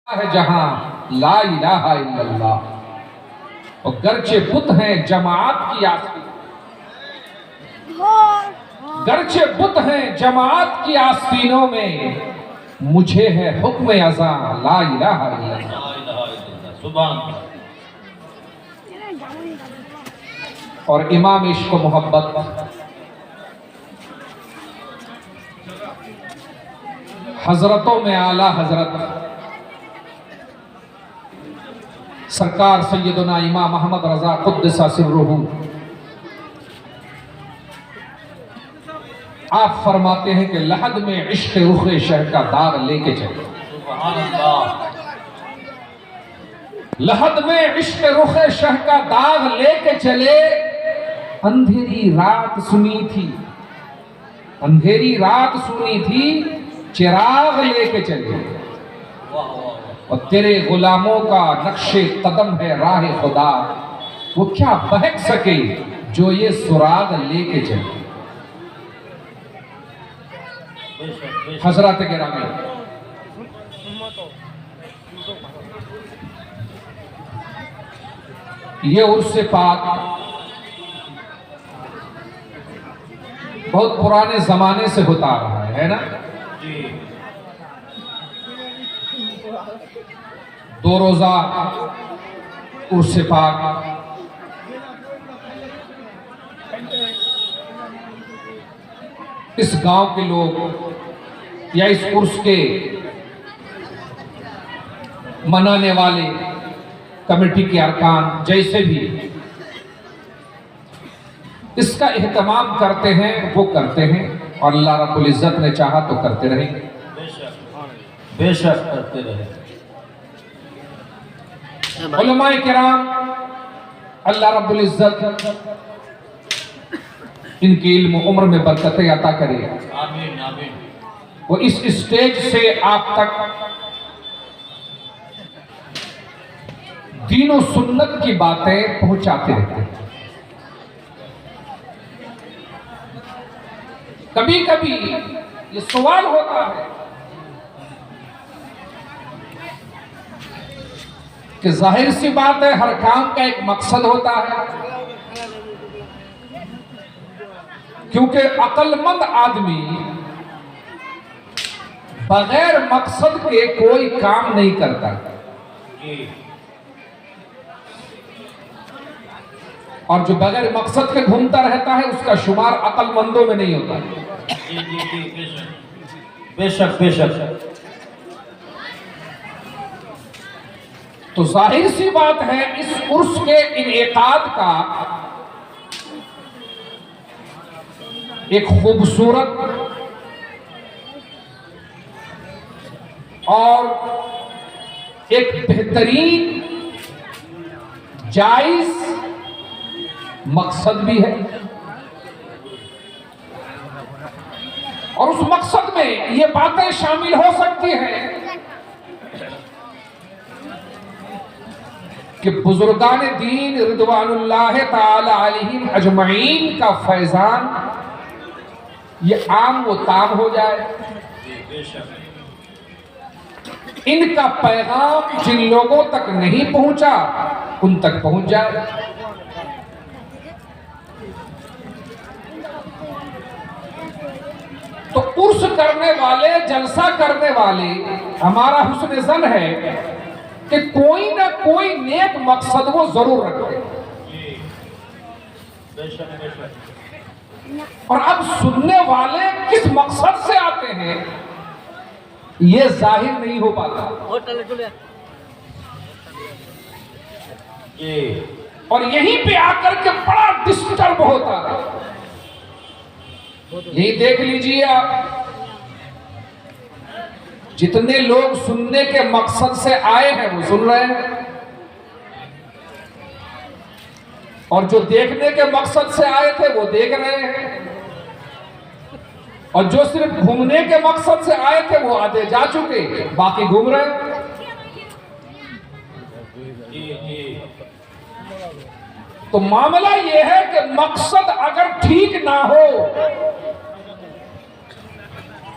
ہے جہاں لا الہ الا اللہ، اور گرچہ بت ہیں جماعت کی آستین، گرچہ بت ہیں جماعت کی آستینوں میں، مجھے ہے حکم ازاں لا الہ الا اللہ۔ سبحان اللہ۔ اور امام عشق و محبت حضرتوں میں اعلیٰ حضرت سرکار سیدنا امام احمد رضا قدس سرہ، آپ فرماتے ہیں کہ لحد میں عشق رخ شہ کا داغ لے کے چلے، سبحان اللہ۔ لحد میں عشق رخ شہ کا داغ لے کے چلے، اندھیری رات سنی تھی، اندھیری رات سنی تھی، چراغ لے کے چلے، اور تیرے غلاموں کا نقش قدم ہے راہ خدا، وہ کیا بہک سکے جو یہ سراغ لے کے چلے۔ حضرات گرامی، یہ عرس پاک بہت پرانے زمانے سے ہوتا آ رہا ہے نا؟ دو روزہ عرس پاک اس گاؤں کے لوگ یا اس عرس کے منانے والے کمیٹی کے ارکان جیسے بھی اس کا اہتمام کرتے ہیں وہ کرتے ہیں، اور اللہ رب العزت نے چاہا تو کرتے رہیں گے، بے شک کرتے رہے۔ علماء کرام اللہ رب العزت ان کی علم و عمر میں برکتیں عطا کرے، آمین آمین۔ وہ اس اسٹیج سے آپ تک دین و سنت کی باتیں پہنچاتے رہتے ہیں۔ کبھی کبھی یہ سوال ہوتا ہے کہ ظاہر سی بات ہے ہر کام کا ایک مقصد ہوتا ہے، کیونکہ عقل مند آدمی بغیر مقصد کے کوئی کام نہیں کرتا، اور جو بغیر مقصد کے گھومتا رہتا ہے اس کا شمار عقل مندوں میں نہیں ہوتا۔ بے شک بے شک۔ تو ظاہر سی بات ہے اس عرس کے انعقاد کا ایک خوبصورت اور ایک بہترین جائز مقصد بھی ہے، اور اس مقصد میں یہ باتیں شامل ہو سکتی ہیں کہ بزرگان دین رضوان اللہ تعالی علیہم اجمعین کا فیضان یہ عام و تام ہو جائے، ان کا پیغام جن لوگوں تک نہیں پہنچا ان تک پہنچ جائے۔ تو عرس کرنے والے، جلسہ کرنے والے، ہمارا حسن ظن ہے کہ کوئی نہ کوئی نیک مقصد وہ ضرور رکھتے ہیں، اور اب سننے والے کس مقصد سے آتے ہیں یہ ظاہر نہیں ہو پاتا، اور یہیں پہ آ کر کے بڑا ڈسٹرب ہوتا ہے۔ یہی دیکھ لیجئے آپ، جتنے لوگ سننے کے مقصد سے آئے ہیں وہ سن رہے ہیں، اور جو دیکھنے کے مقصد سے آئے تھے وہ دیکھ رہے ہیں، اور جو صرف گھومنے کے مقصد سے آئے تھے وہ آدھے جا چکے، باقی گھوم رہے ہیں۔ تو معاملہ یہ ہے کہ مقصد اگر ٹھیک نہ ہو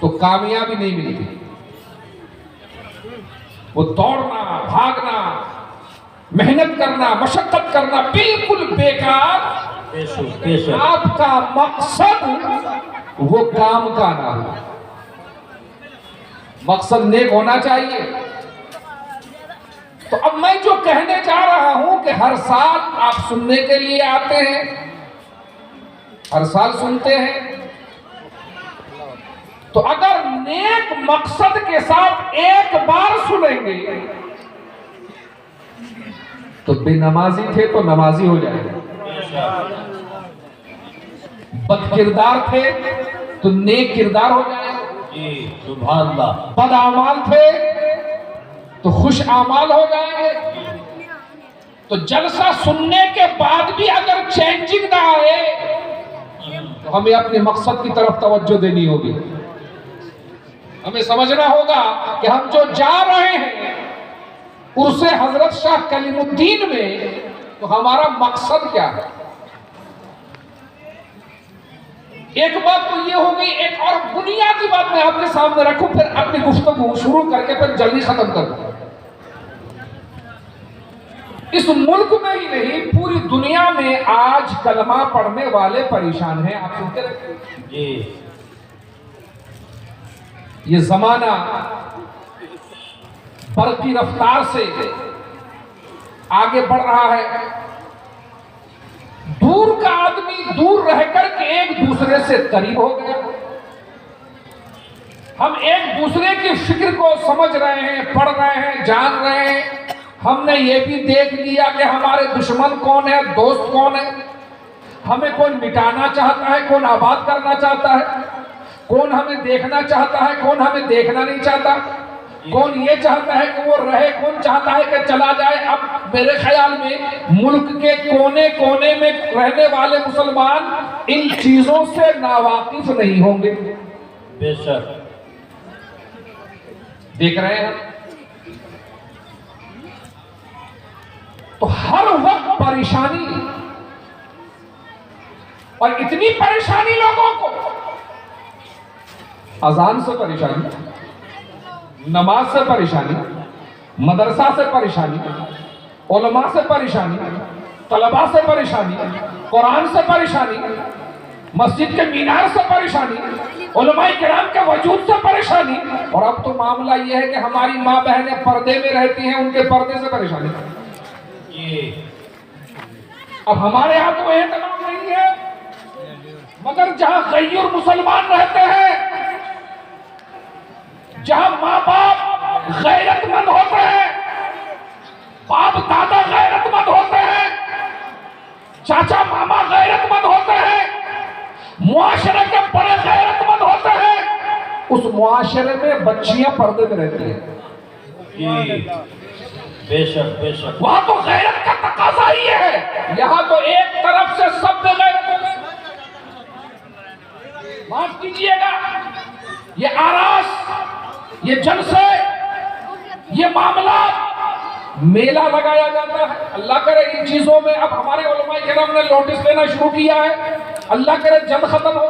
تو کامیابی نہیں ملتی، وہ دوڑنا، بھاگنا، محنت کرنا، مشقت کرنا بالکل بیکار، بے شک بے شک آپ کا مقصد وہ کام کا نہ ہو۔ مقصد نیک ہونا چاہیے۔ تو اب میں جو کہنے جا رہا ہوں کہ ہر سال آپ سننے کے لیے آتے ہیں، ہر سال سنتے ہیں، تو اگر نیک مقصد کے ساتھ ایک بار سنیں گے تو بے نمازی تھے تو نمازی ہو جائے گا، بے شک بد کردار تھے تو نیک کردار ہو جائے گا، جی سبحان اللہ بد اعمال تھے تو خوش اعمال ہو جائیں گے۔ تو جلسہ سننے کے بعد بھی اگر چینجنگ نہ آئے تو ہمیں اپنے مقصد کی طرف توجہ دینی ہوگی۔ ہمیں سمجھنا ہوگا کہ ہم جو جا رہے ہیں عرس حضرت شاہ کلیم الدین میں، تو ہمارا مقصد کیا ہے۔ ایک بات تو یہ ہو گئی، ایک اور بنیادی بات میں آپ کے سامنے رکھوں، پھر اپنی گفتگو شروع کر کے پھر جلدی ختم کر دوں۔ اس ملک میں ہی نہیں، پوری دنیا میں آج کلمہ پڑھنے والے پریشان ہیں، آپ سنتے رہتے ہیں۔ جی یہ زمانہ برقی رفتار سے آگے بڑھ رہا ہے، دور کا آدمی دور رہ کر کے ایک دوسرے سے قریب ہو گیا، ہم ایک دوسرے کی فکر کو سمجھ رہے ہیں، پڑھ رہے ہیں، جان رہے ہیں۔ ہم نے یہ بھی دیکھ لیا کہ ہمارے دشمن کون ہے، دوست کون ہے، ہمیں کون مٹانا چاہتا ہے، کون آباد کرنا چاہتا ہے، کون ہمیں دیکھنا چاہتا ہے، کون ہمیں دیکھنا نہیں چاہتا، کون یہ چاہتا ہے کہ وہ رہے، کون چاہتا ہے کہ چلا جائے۔ اب میرے خیال میں ملک کے کونے کونے میں رہنے والے مسلمان ان چیزوں سے ناواقف نہیں ہوں گے، بے شک دیکھ رہے ہیں۔ تو ہر وقت پریشانی، اور اتنی پریشانی لوگوں کو، اذان سے پریشانی، نماز سے پریشانی، مدرسہ سے پریشانی، علماء سے پریشانی، طلباء سے پریشانی، قرآن سے پریشانی، مسجد کے مینار سے پریشانی، علماء کرام کے وجود سے پریشانی، اور اب تو معاملہ یہ ہے کہ ہماری ماں بہنیں پردے میں رہتی ہیں، ان کے پردے سے پریشانی۔ جی اب ہمارے ہاں تو احترام نہیں ہے، مگر جہاں غیر مسلمان رہتے ہیں، جہاں ماں باپ غیرت مند ہوتے ہیں، باپ دادا غیرت مند ہوتے ہیں، چاچا ماما غیرت مند ہوتے ہیں، معاشرے کے بڑے غیرت مند ہوتے ہیں، اس معاشرے میں بچیاں پردے میں رہتی ہیں۔ جی بے شک بے شک وہاں تو غیرت کا تقاضا ہی ہے، یہاں تو ایک طرف سے سب میں غیرت ہو گئے۔ معاف کیجئے گا، یہ آراس، یہ جلسے، یہ معاملات، میلہ لگایا جاتا ہے۔ اللہ کرے ان چیزوں میں اب ہمارے علماء کرام نے نوٹس لینا شروع کیا ہے، اللہ کرے جلد ختم ہو۔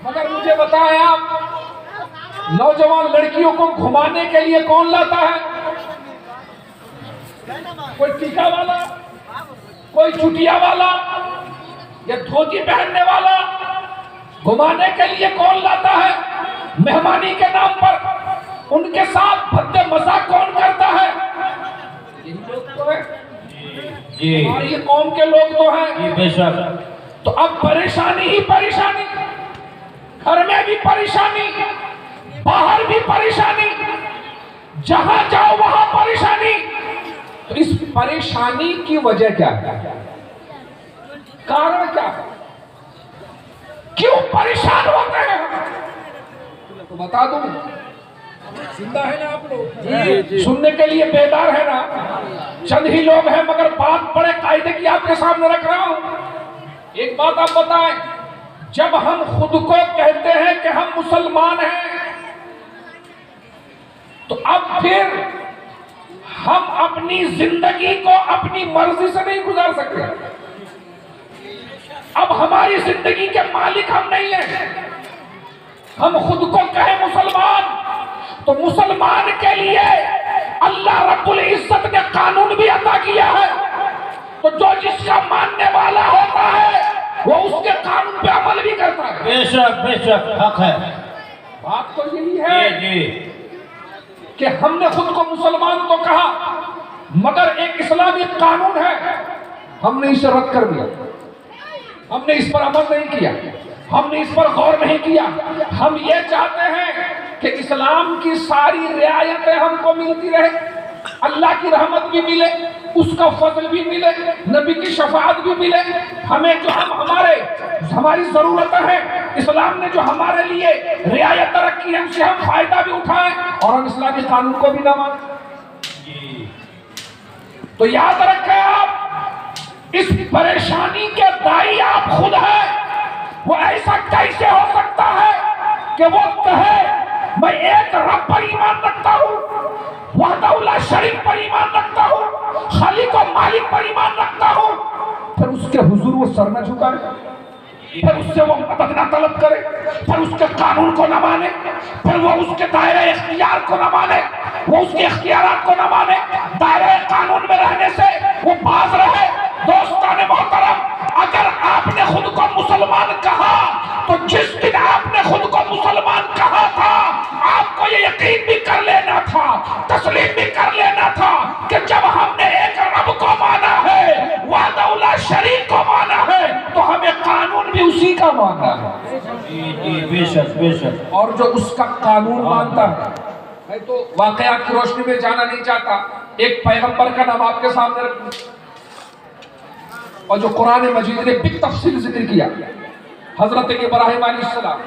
مگر مجھے بتائیں آپ، نوجوان لڑکیوں کو گھمانے کے لیے کون لاتا ہے؟ کوئی ٹیکا والا، کوئی چٹیا والا، یا دھوتی پہننے والا؟ گھمانے کے لیے کون لاتا ہے؟ مہمانی کے نام پر ان کے ساتھ بھدے مذاق کون کرتا ہے؟ یہ لوگ تو ہیں، جی ہماری قوم کے لوگ تو ہیں۔ جی بے شک تو اب پریشانی ہی پریشانی، گھر میں بھی پریشانی، باہر بھی پریشانی، جہاں جاؤ وہاں پریشانی۔ تو اس پریشانی کی وجہ کیا ہے؟ کارن کیا ہے؟ کیوں پریشان ہوتے ہیں ہم؟ تو بتا دوں، زندہ ہے نا آپ لوگ، سننے کے لیے بیدار ہے نا؟ چند ہی لوگ ہیں، مگر بات بڑے قاعدے کی آپ کے سامنے رکھ رہا ہوں۔ ایک بات آپ بتائیں، جب ہم خود کو کہتے ہیں کہ ہم مسلمان ہیں، تو اب پھر ہم اپنی زندگی کو اپنی مرضی سے نہیں گزار سکتے۔ اب ہماری زندگی کے مالک ہم نہیں ہیں۔ ہم خود کو کہیں مسلمان، تو مسلمان کے لیے اللہ رب العزت نے قانون بھی عطا کیا ہے، تو جو جس کا ماننے والا ہوتا ہے وہ اس کے قانون پہ عمل بھی کرتا ہے۔ بے شک حق ہے۔ بات تو یہی ہے جی کہ ہم نے خود کو مسلمان تو کہا، مگر ایک اسلامی قانون ہے، ہم نے اسے رد کر دیا، ہم نے اس پر عمل نہیں کیا، ہم نے اس پر غور نہیں کیا۔ ہم یہ چاہتے ہیں کہ اسلام کی ساری رعایتیں ہم کو ملتی رہے، اللہ کی رحمت بھی ملے، اس کا فضل بھی ملے، نبی کی شفاعت بھی ملے، ہمیں جو ہماری ضرورتیں ہیں، اسلام نے جو ہمارے لیے رعایت رکھی ہے ان سے ہم فائدہ بھی اٹھائیں اور ہم اسلامی قانون کو بھی نہ مانیں۔ جی تو یاد رکھیں، آپ اس پریشانی کے دائی آپ خود ہیں۔ وہ ایسا کیسے ہو سکتا ہے کہ وہ کہے میں ایک رب پر ایمان رکھتا ہوں، وحدہ لا شریک پر ایمان رکھتا ہوں، خالق و مالک پر ایمان رکھتا ہوں، پھر اس کے حضور وہ سر نہ جھکائے، پھر اس سے وہ مدد نہ طلب کرے، پھر اس کے قانون کو نہ مانے، پھر وہ اس کے دائرہ اختیار کو نہ مانے، وہ اس کے اختیارات کو نہ مانے، دائرہ قانون میں رہنے سے وہ باز رہے۔ دوستان محترم، اگر آپ نے خود کو مسلمان کہا تو جس دن آپ نے خود کو مسلمان کہا تھا آپ کو یہ یقین بھی کر لینا تھا، تسلیم بھی کر لینا تھا کہ جب ہم نے ایک رب کو مانا ہے، وحدہ لا شریک کو مانا ہے، تو ہمیں قانون بھی اسی کا ماننا ہے۔ جی بے شک۔ اور جو اس کا قانون مانتا ہے، میں تو واقعات کی روشنی میں جانا نہیں چاہتا، ایک پیغمبر کا نام آپ کے سامنے رکھوں اور جو قرآن مجید نے بالتفصیل ذکر کیا، حضرت ابراہیم علیہ السلام۔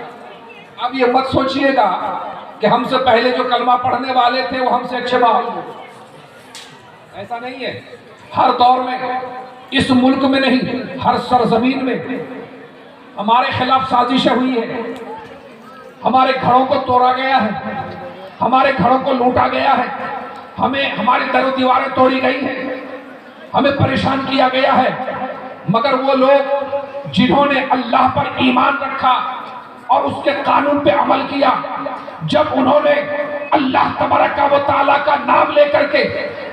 اب یہ مت سوچئے گا کہ ہم سے پہلے جو کلمہ پڑھنے والے تھے وہ ہم سے اچھے معلوم ہیں، ایسا نہیں ہے۔ ہر دور میں، اس ملک میں نہیں، ہر سرزمین میں ہمارے خلاف سازشیں ہوئی ہیں، ہمارے گھروں کو توڑا گیا ہے، ہمارے گھروں کو لوٹا گیا ہے، ہماری در و دیواریں توڑی گئی ہیں، ہمیں پریشان کیا گیا ہے، مگر وہ لوگ جنہوں نے اللہ پر ایمان رکھا اور اس کے قانون پہ عمل کیا، جب انہوں نے اللہ تبارک و تعالیٰ کا نام لے کر کے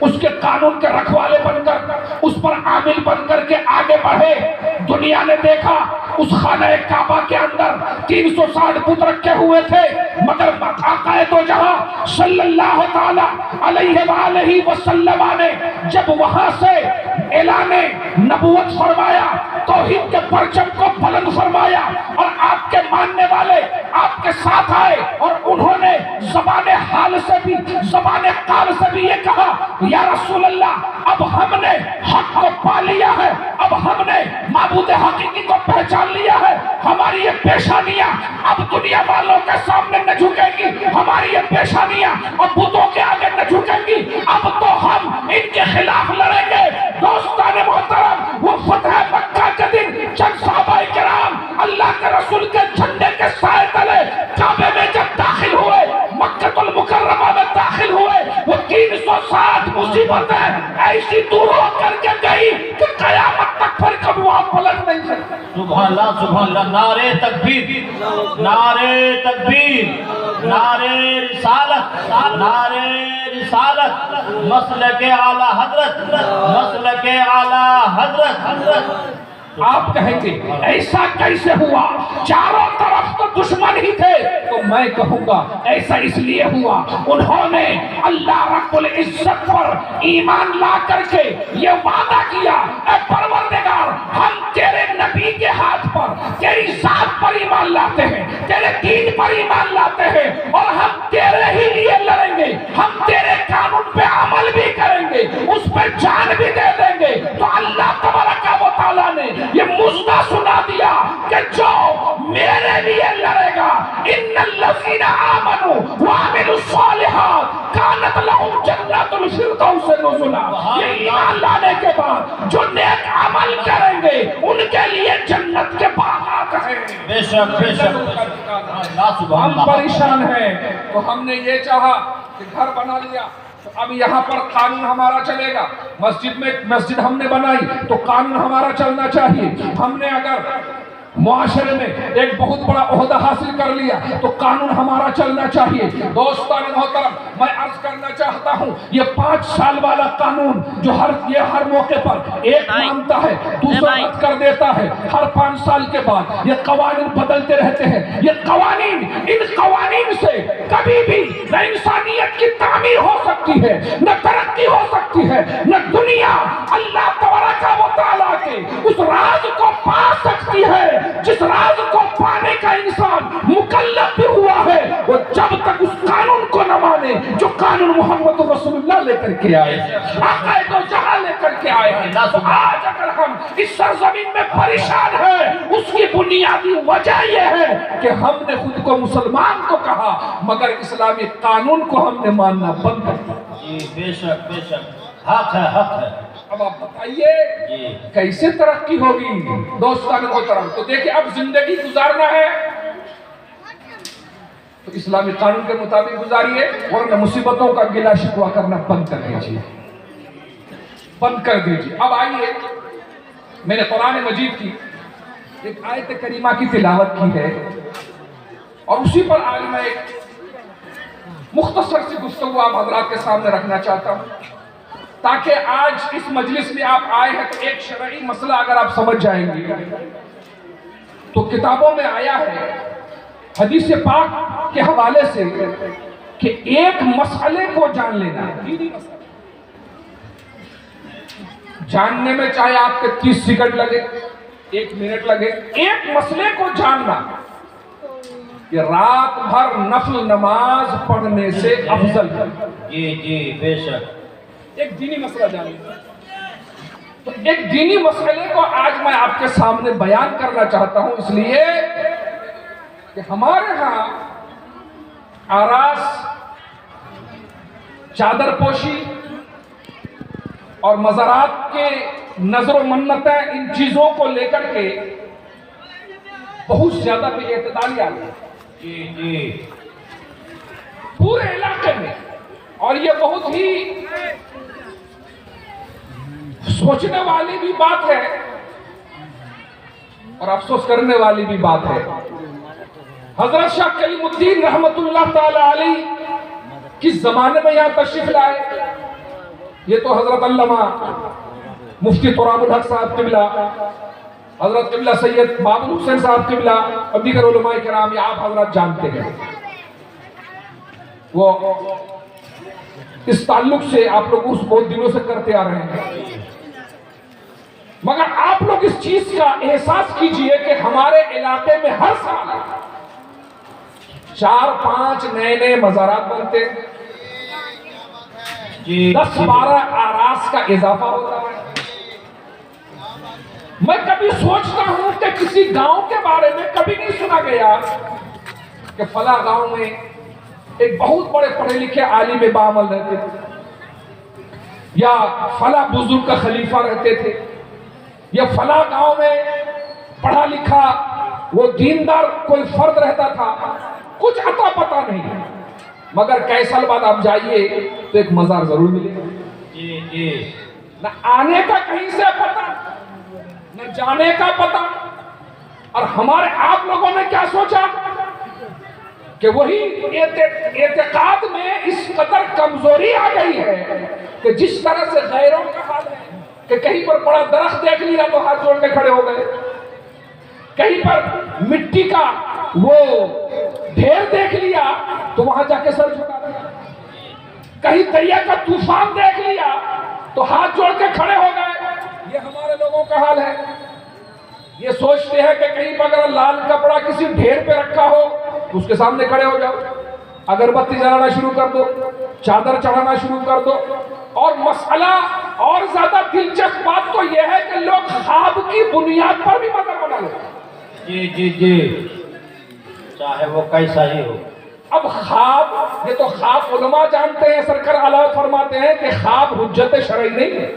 اس کے قانون کے رکھوالے بن کر، اس پر عامل بن کر کے آگے بڑھے، دنیا نے دیکھا اس خانہ کعبہ کے اندر 360 بت رکھے ہوئے تھے، مگر آقا دو جہاں صلی اللہ تعالیٰ علیہ وآلہ وسلم نے جب وہاں سے اعلان نبوت فرمایا، توحید کے پرچم کو بلند فرمایا، اور آپ کے ماننے والے آپ کے ساتھ آئے، اور انہوں نے زبان حال سے بھی زبان قال سے بھی یہ کہا، یا رسول اللہ اب ہم نے حق کو پا لیا ہے، اب ہم نے معبود حقیقی کو پہچان لیا ہے، ہماری یہ پیشانیاں اب دنیا والوں کے سامنے نہ جھکیں گی، ہماری یہ پیشانیاں اب بتوں کے آگے نہ جھکیں گی، اب تو ہم ان کے خلاف لڑیں گے۔ دوستان محترم، وہ فتح مکہ کے دن چند صحابہ کرام اللہ کے رسول کے جھنڈے کے سائے تلے کعبے میں جب داخل ہوئے، مکہ المکرمہ میں داخل ہوئے، وہ 360 مصیبتیں ایسی دور ہو کر کے گئی کہ قیامت تک پھر کبھی وہ پلٹ نہیں سکتے۔ سبحان اللہ، نعرہ تکبیر، نعرہ تکبیر، نعرہ رسالت، نعرہ رسالت، مسلک اعلی حضرت، مسلک اعلی حضرت۔ آپ کہیں گے ایسا کیسے ہوا، چاروں طرف تو دشمن ہی تھے، تو میں کہوں گا ایسا اس لیے ہوا انہوں نے اللہ رب العزت پر ایمان لا کر کے یہ وعدہ کیا، اے پروردگار ہم تیرے نبی کے ہاتھ پر، تیری ذات پر ایمان لاتے ہیں، تیرے دین پر ایمان لاتے ہیں، اور ہم تیرے ہی لیے لڑیں گے، ہم تیرے قانون پہ عمل بھی کریں گے، اس پہ جان بھی دے دیں گے۔ تو اللہ تبارک و تعالیٰ نے یہ مژدہ سنا دیا کہ جو میرے لیے لڑے گا، ان الذین آمنوا وعملوا الصالحات کانت لہم جنات الفردوس نزلا۔ یہ ایمان لانے کے بعد جو نیک عمل کریں گے ان کے لیے جنت کے باغات ہیں۔ بے شک بے شک، ہم پریشان ہیں، تو ہم نے یہ چاہا کہ گھر بنا لیا، اب یہاں پر قانون ہمارا چلے گا، مسجد ہم نے بنائی تو قانون ہمارا چلنا چاہیے، ہم نے اگر معاشرے میں ایک بہت بڑا عہدہ حاصل کر لیا تو قانون ہمارا چلنا چاہیے۔ دوستان محترم، میں عرض کرنا چاہتا ہوں یہ 5 سال والا قانون جو ہر موقع پر ایک مانتا ہے دوسرا رد کر دیتا ہے، ہر 5 سال کے بعد یہ قوانین بدلتے رہتے ہیں۔ یہ قوانین، ان قوانین سے کبھی بھی نہ انسانیت کی تعمیر ہو سکتی ہے، نہ ترقی ہو سکتی ہے، نہ دنیا اللہ تبارک و تعالیٰ کے اس راز کو پا سکتی ہے جس راز کو پانے کا انسان مکلف بھی ہوا ہے، وہ جب تک اس قانون کو نہ مانے جو قانون محمد رسول اللہ لے کر کے آئے ہیں، آقا دو جہاں لے کر کے آئے ہیں۔ تو آج اگر ہم اس سرزمین میں پریشان ہیں، اس کی بنیادی وجہ یہ ہے کہ ہم نے خود کو مسلمان تو کہا مگر اسلامی قانون کو ہم نے ماننا بند کر دیا۔ جی بے شک بے شک، حق ہے حق ہے۔ اب آپ بتائیے کیسے ترقی ہوگی دوستان محترم؟ تو دیکھیں اب زندگی گزارنا ہے تو اسلامی قانون کے مطابق گزاریے، ورنہ مصیبتوں کا گلہ شکوہ کرنا بند کر دیجیے، بند کر دیجیے۔ اب آئیے، میں نے قرآن مجید کی ایک آیت کریمہ کی تلاوت کی ہے اور اسی پر آج میں ایک مختصر سی گفتگو آپ حضرات کے سامنے رکھنا چاہتا ہوں تاکہ آج اس مجلس میں آپ آئے ہیں تو ایک شرعی مسئلہ اگر آپ سمجھ جائیں گے تو کتابوں میں آیا ہے حدیث پاک کے حوالے سے کہ ایک مسئلے کو جان لینا ہے، جاننے میں چاہے آپ کے 30 سیکنڈ لگے، 1 منٹ لگے، ایک مسئلے کو جاننا کہ رات بھر نفل نماز پڑھنے سے افضل ہے۔ جی جی بے شک، ایک دینی مسئلہ جانیں۔ تو ایک دینی مسئلے کو آج میں آپ کے سامنے بیان کرنا چاہتا ہوں، اس لیے کہ ہمارے ہاں آراس، چادر پوشی اور مزارات کے نظر و منتیں، ان چیزوں کو لے کر کے بہت زیادہ بے اعتدالی آ گئی جی جی پورے علاقے میں، اور یہ بہت ہی سوچنے والی بھی بات ہے اور افسوس کرنے والی بھی بات ہے۔ حضرت شاہ کلیم الدین رحمت اللہ تعالی علیہ کس زمانے میں یہاں تشریف لائے؟ یہ تو حضرت علامہ مفتی تراب الحق صاحب قبلہ، حضرت قبلہ سید بابر حسین صاحب قبلہ اور دیگر علماء کرام، یہ آپ حضرات جانتے ہیں۔ وہ اس تعلق سے آپ لوگ اس بہت دنوں سے کرتے آ رہے ہیں، مگر آپ لوگ اس چیز کا احساس کیجئے کہ ہمارے علاقے میں ہر سال 4-5 نئے مزارات بنتے، 10-12 آراس کا اضافہ ہوتا ہے۔ میں کبھی سوچتا ہوں کہ کسی گاؤں کے بارے میں کبھی نہیں سنا گیا کہ فلاں گاؤں میں ایک بہت بڑے پڑھے لکھے عالم بعمل رہتے تھے، یا فلاں بزرگ کا خلیفہ رہتے تھے، یا فلاں گاؤں میں پڑھا لکھا وہ دیندار کوئی فرد رہتا تھا، کچھ عطا پتہ نہیں۔ مگر کئی سال بعد آپ جائیے تو ایک مزار ضرور ملے گا۔ جی جی، نہ آنے کا کہیں سے پتہ، نہ جانے کا پتہ۔ اور ہمارے آپ لوگوں نے کیا سوچا کہ وہی اعتقاد میں اس قدر کمزوری آ گئی ہے کہ جس طرح سے غیروں کا حال ہے کہ کہیں پر بڑا درخت دیکھ لیا تو ہاتھ جوڑ کے کھڑے ہو گئے، کہیں پر مٹی کا وہ ڈھیر دیکھ لیا تو وہاں جا کے سر جھکا دیا، کہیں دریا کا طوفان دیکھ لیا تو ہاتھ جوڑ کے کھڑے ہو گئے۔ یہ ہمارے لوگوں کا حال ہے۔ یہ سوچتے ہیں کہ کہیں پر اگر لال کپڑا کسی ڈھیر پہ رکھا ہو تو اس کے سامنے کھڑے ہو جاؤ، اگربتی جلانا شروع کر دو، چادر چڑھانا شروع کر دو۔ اور مسئلہ اور زیادہ دلچسپ بات تو یہ ہے کہ لوگ خواب کی بنیاد پر بھی مذہب بنا لیتے ہیں۔ جی جی جی، چاہے وہ کیسا ہی ہو۔ اب خواب، یہ تو خواب علماء جانتے ہیں، سرکار اعلیٰ فرماتے ہیں کہ خواب حجت شرعی نہیں ہے،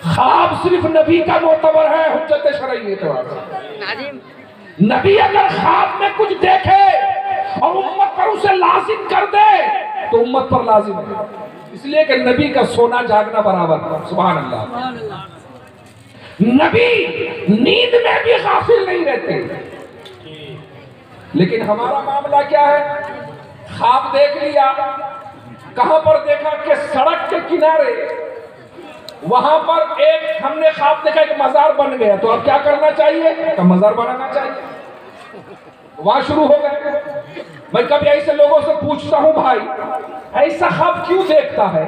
خواب صرف نبی کا معتبر ہے، حجت شرعی اعتبار سے۔ نبی اگر خواب میں کچھ دیکھے اور امت پر اسے لازم کر دے تو امت پر لازم ہے، اس لیے کہ نبی کا سونا جاگنا برابر ہے۔ سبحان اللہ۔ نبی نیند میں بھی غافل نہیں رہتے. لیکن ہمارا معاملہ کیا ہے؟ خواب دیکھ لیا. کہاں پر دیکھا؟ کہ سڑک کے کنارے وہاں پر ایک ہم نے خواب دیکھا کہ مزار بن گیا. تو اب کیا کرنا چاہیے؟ کہ مزار بنانا چاہیے. وہاں شروع ہو گئے. میں کبھی ایسے لوگوں سے پوچھتا ہوں بھائی ایسا خواب کیوں دیکھتا ہے؟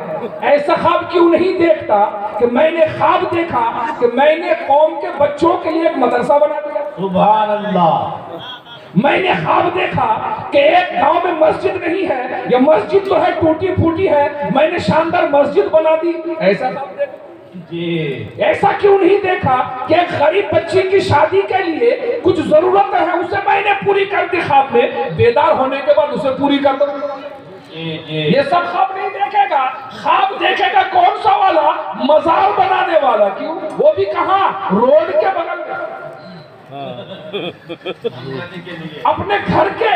ایسا خواب کیوں نہیں دیکھتا کہ میں نے خواب دیکھا کہ میں نے قوم کے بچوں کے لیے ایک مدرسہ بنا دیا. سبحان اللہ. میں نے خواب دیکھا کہ ایک گاؤں میں مسجد نہیں ہے یا مسجد تو ہے ٹوٹی پھوٹی ہے, میں نے شاندار مسجد بنا دی. ایسا خواب دیکھا. جی ایسا کیوں نہیں دیکھا کہ ایک غریب بچی کی شادی کے لیے کچھ ضرورتیں ہیں اسے میں نے پوری کر دی خواب میں, بیدار ہونے کے بعد اسے پوری کر دوں. یہ سب خواب نہیں دیکھے گا. خواب دیکھے گا کون سا والا؟ مزار بنانے والا. کیوں؟ وہ بھی کہاں؟ روڈ کے بغل میں. اپنے گھر کے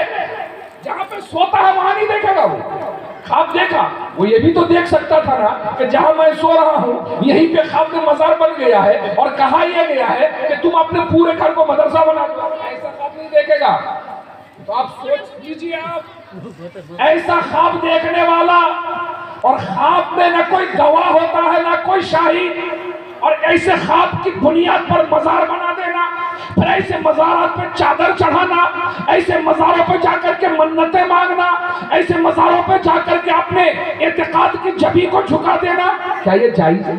جہاں پہ سوتا ہے وہاں نہیں دیکھے گا. وہ خواب دیکھا, وہ یہ بھی تو دیکھ سکتا تھا نا کہ جہاں میں سو رہا ہوں یہیں پہ خواب میں مزار بن گیا ہے اور کہا یہ گیا ہے کہ تم اپنے پورے گھر کو مدرسہ بنا دو. ایسا خواب نہیں دیکھے گا. تو آپ سوچ لیجیے, آپ ایسا خواب دیکھنے والا اور خواب میں نہ کوئی گواہ ہوتا ہے نہ کوئی شاہد, اور ایسے خواب کی بنیاد پر مزار بنا دینا, پھر ایسے مزارات پہ چادر چڑھانا, ایسے مزاروں پہ جا کر کے منتیں مانگنا, ایسے مزاروں پہ جا کر کے اپنے اعتقاد کی جبی کو جھکا دینا, کیا یہ جائز ہے؟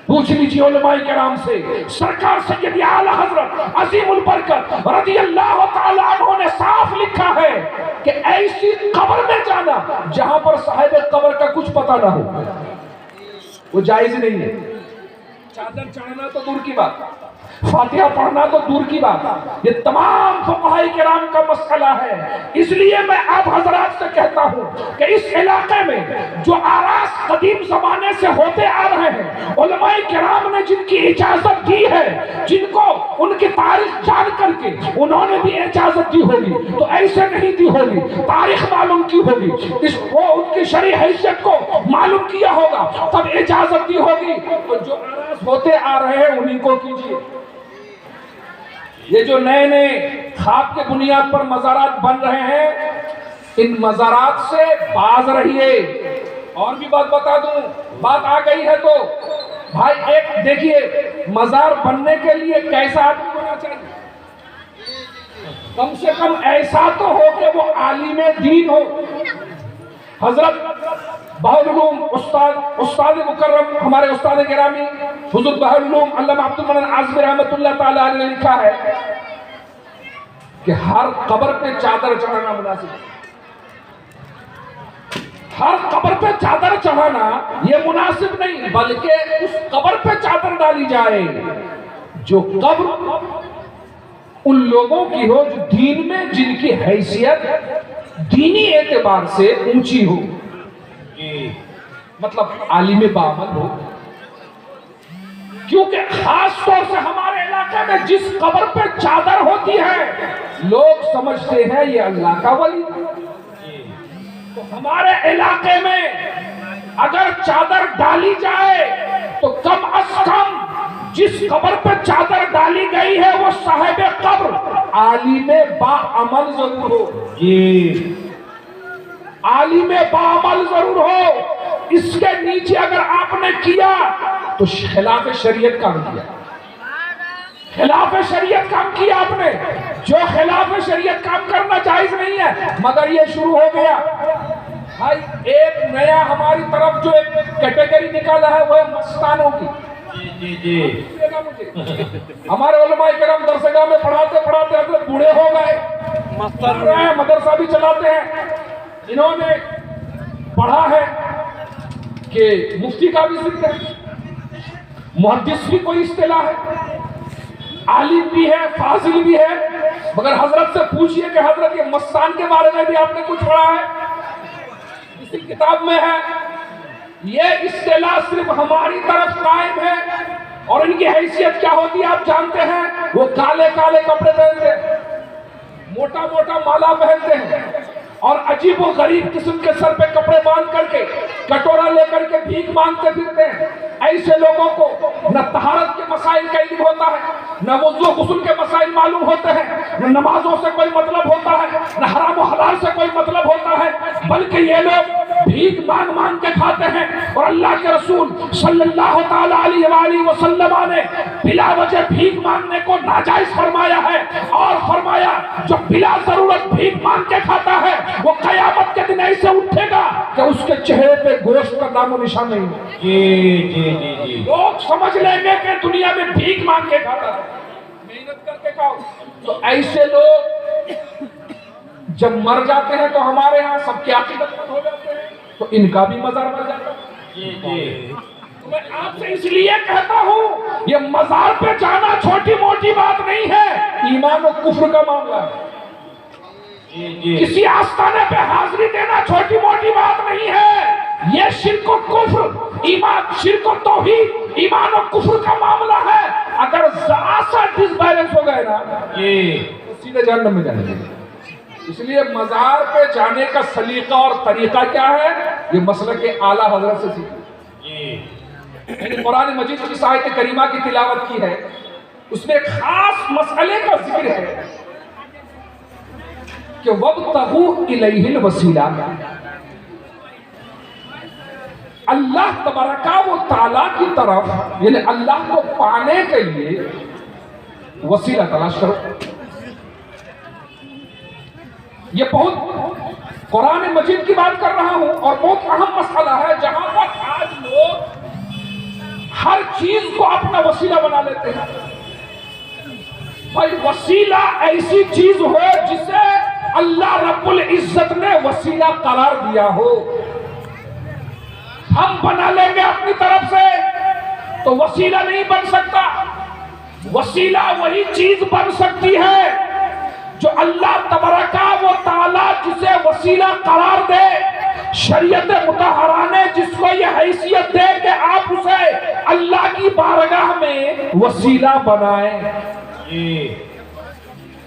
پوچھ لیجیے علماء کرام سے. سرکار سید اعلی حضرت عظیم البرکت رضی اللہ تعالیٰ عنہ نے صاف لکھا ہے کہ ایسی قبر میں جانا جہاں پر صاحب قبر کا کچھ پتہ نہ ہو, وہ جائز نہیں ہے. چادر چڑھنا تو دور کی بات, فاتحہ پڑھنا تو دور کی بات, یہ تمام فقہاء کرام کا مسئلہ ہے. اس لیے میں آپ حضرات سے کہتا ہوں کہ اس علاقے میں جو آراز قدیم زمانے سے ہوتے آ رہے ہیں, علماء کرام نے جن کی اجازت دی ہے, جن کو ان کی تاریخ جان کر کے انہوں نے بھی اجازت دی ہوگی, تو ایسے نہیں دی ہوگی, تاریخ معلوم کی ہوگی, وہ ان کی شرعی حیثیت کو معلوم کیا ہوگا تب اجازت دی ہوگی. تو جو آراز ہوتے آ رہے ہیں انہیں کو کیجیے. یہ جو نئے نئے خواب کے بنیاد پر مزارات بن رہے ہیں, ان مزارات سے باز رہیے. اور بھی بات بتا دوں, بات آ گئی ہے تو بھائی ایک دیکھیے, مزار بننے کے لیے کیسا آدمی ہونا چاہیے؟ کم سے کم ایسا تو ہو کہ وہ عالم دین ہو. حضرت بہرالعلوم استاد مکرم ہمارے استاد گرامی حضرت بہرالعلوم علامہ عبد المنان اعظمی رحمۃ اللہ تعالیٰ علیہ نے لکھا ہے کہ ہر قبر پہ چادر چڑھانا مناسب ہے. ہر قبر پہ چادر چڑھانا یہ مناسب نہیں, بلکہ اس قبر پہ چادر ڈالی جائے جو قبر ان لوگوں کی ہو جو دین میں جن کی حیثیت دینی اعتبار سے اونچی ہو, مطلب عالم بعمل ہو. کیونکہ خاص طور سے ہمارے علاقے میں جس قبر پہ چادر ہوتی ہے لوگ سمجھتے ہیں یہ اللہ کا ولی. تو ہمارے علاقے میں اگر چادر ڈالی جائے تو کم از کم جس قبر پہ چادر ڈالی گئی ہے وہ صاحب قبر عالم باعمل ضرور ہو. جی عالم باعمل ضرور ہو. اس کے نیچے اگر آپ نے کیا تو خلاف شریعت کام کیا. خلاف شریعت کام کیا آپ نے. جو خلاف شریعت کام کرنا جائز نہیں ہے, مگر یہ شروع ہو گیا. بھائی ایک نیا ہماری طرف جو ایک کیٹیگری نکالا ہے وہ ہے مستانوں کی. ہمارے علماء کرام درسگاہ میں پڑھاتے پڑھاتے حضرت بوڑھے ہو گئے, مدرسہ بھی چلاتے ہیں. انہوں نے پڑھا ہے کہ مفتی کا بھی ذکر ہے, محدث بھی کوئی اصطلاح ہے, عالم بھی ہے, فاضل بھی ہے, مگر حضرت سے پوچھئے کہ حضرت یہ مستان کے بارے میں بھی آپ نے کچھ پڑھا ہے؟ اسی کتاب میں ہے. یہ اصطلاح صرف ہماری طرف قائم ہے, اور ان کی حیثیت کیا ہوتی ہے آپ جانتے ہیں؟ وہ کالے کالے کپڑے پہنتے ہیں, موٹا موٹا مالا پہنتے ہیں, اور عجیب و غریب قسم کے سر پہ کپڑے باندھ کر کے کٹورا لے کر کر کے بھیک مانگتے پھرتے ہیں، ایسے لوگوں کو نہ طہارت کے مسائل کا علم ہوتا ہے، نہ وضو غسل کے مسائل معلوم ہوتے ہیں، نہ نمازوں سے کوئی مطلب ہوتا ہے، نہ حرام و حلال سے کوئی مطلب ہوتا ہے، بلکہ یہ لوگ بھیک مانگ مانگ کے کھاتے ہیں۔ اور اللہ کے رسول صلی اللہ تعالی علیہ وآلہ وسلم نے بلا وجہ بھیک مانگنے کو ناجائز فرمایا ہے، اور فرمایا جو بلا ضرورت بھیک مانگ کے کھاتا ہے وہ قیامت کے دن ایسے اٹھے گا کہ اس کے چہرے پہ گوشت کا نام و نشان نہیں ہوگا۔ جی لوگ سمجھ لیں گے کہ دنیا میں بھیک مانگ کے کھاتا ہے، محنت کر کے کھاؤ۔ تو ایسے لوگ جب مر جاتے ہیں تو ہمارے ہاں سب کی عاقبت ہو جاتے ہیں، تو ان کا بھی مزار مر جاتا ہے۔ جی میں آپ سے اس لیے کہتا ہوں یہ مزار پہ جانا چھوٹی موٹی بات نہیں ہے، ایمان و کفر کا معاملہ ہے۔ جی کسی آستانے پہ حاضری دینا چھوٹی موٹی بات نہیں ہے، یہ شرک و کفر، ایمان شرک و توحید، ایمان و کفر کا معاملہ ہے۔ اگر ذرا سا ڈس بیلنس ہو گئے نا تو سیدھے جہنم میں جائیں گے۔ اس لیے مزار پہ جانے کا سلیقہ اور طریقہ کیا ہے، یہ مسلک اعلیٰ حضرت سے سیکھیں۔ قرآن مجید کی آیت کریمہ کی تلاوت کی ہے، اس میں ایک خاص مسئلے کا ذکر ہے کہ وَابْتَغُوا إِلَيْهِ الْوَسِيلَةَ، اللہ تبارک و تعالیٰ کی طرف یعنی اللہ کو پانے کے لیے وسیلہ تلاش کرو۔ یہ بہت قرآن مجید کی بات کر رہا ہوں اور بہت اہم مسئلہ ہے، جہاں پر آج لوگ ہر چیز کو اپنا وسیلہ بنا لیتے ہیں۔ بھائی وسیلہ ایسی چیز ہو جسے اللہ رب العزت نے وسیلہ قرار دیا ہو۔ ہم بنا لیں گے اپنی طرف سے تو وسیلہ نہیں بن سکتا۔ وسیلہ وہی چیز بن سکتی ہے جو اللہ تبارک و تعالی جسے وسیلہ قرار دے، شریعت مطہرہ نے جس کو یہ حیثیت دے کہ آپ اسے اللہ کی بارگاہ میں وسیلہ بنائیں۔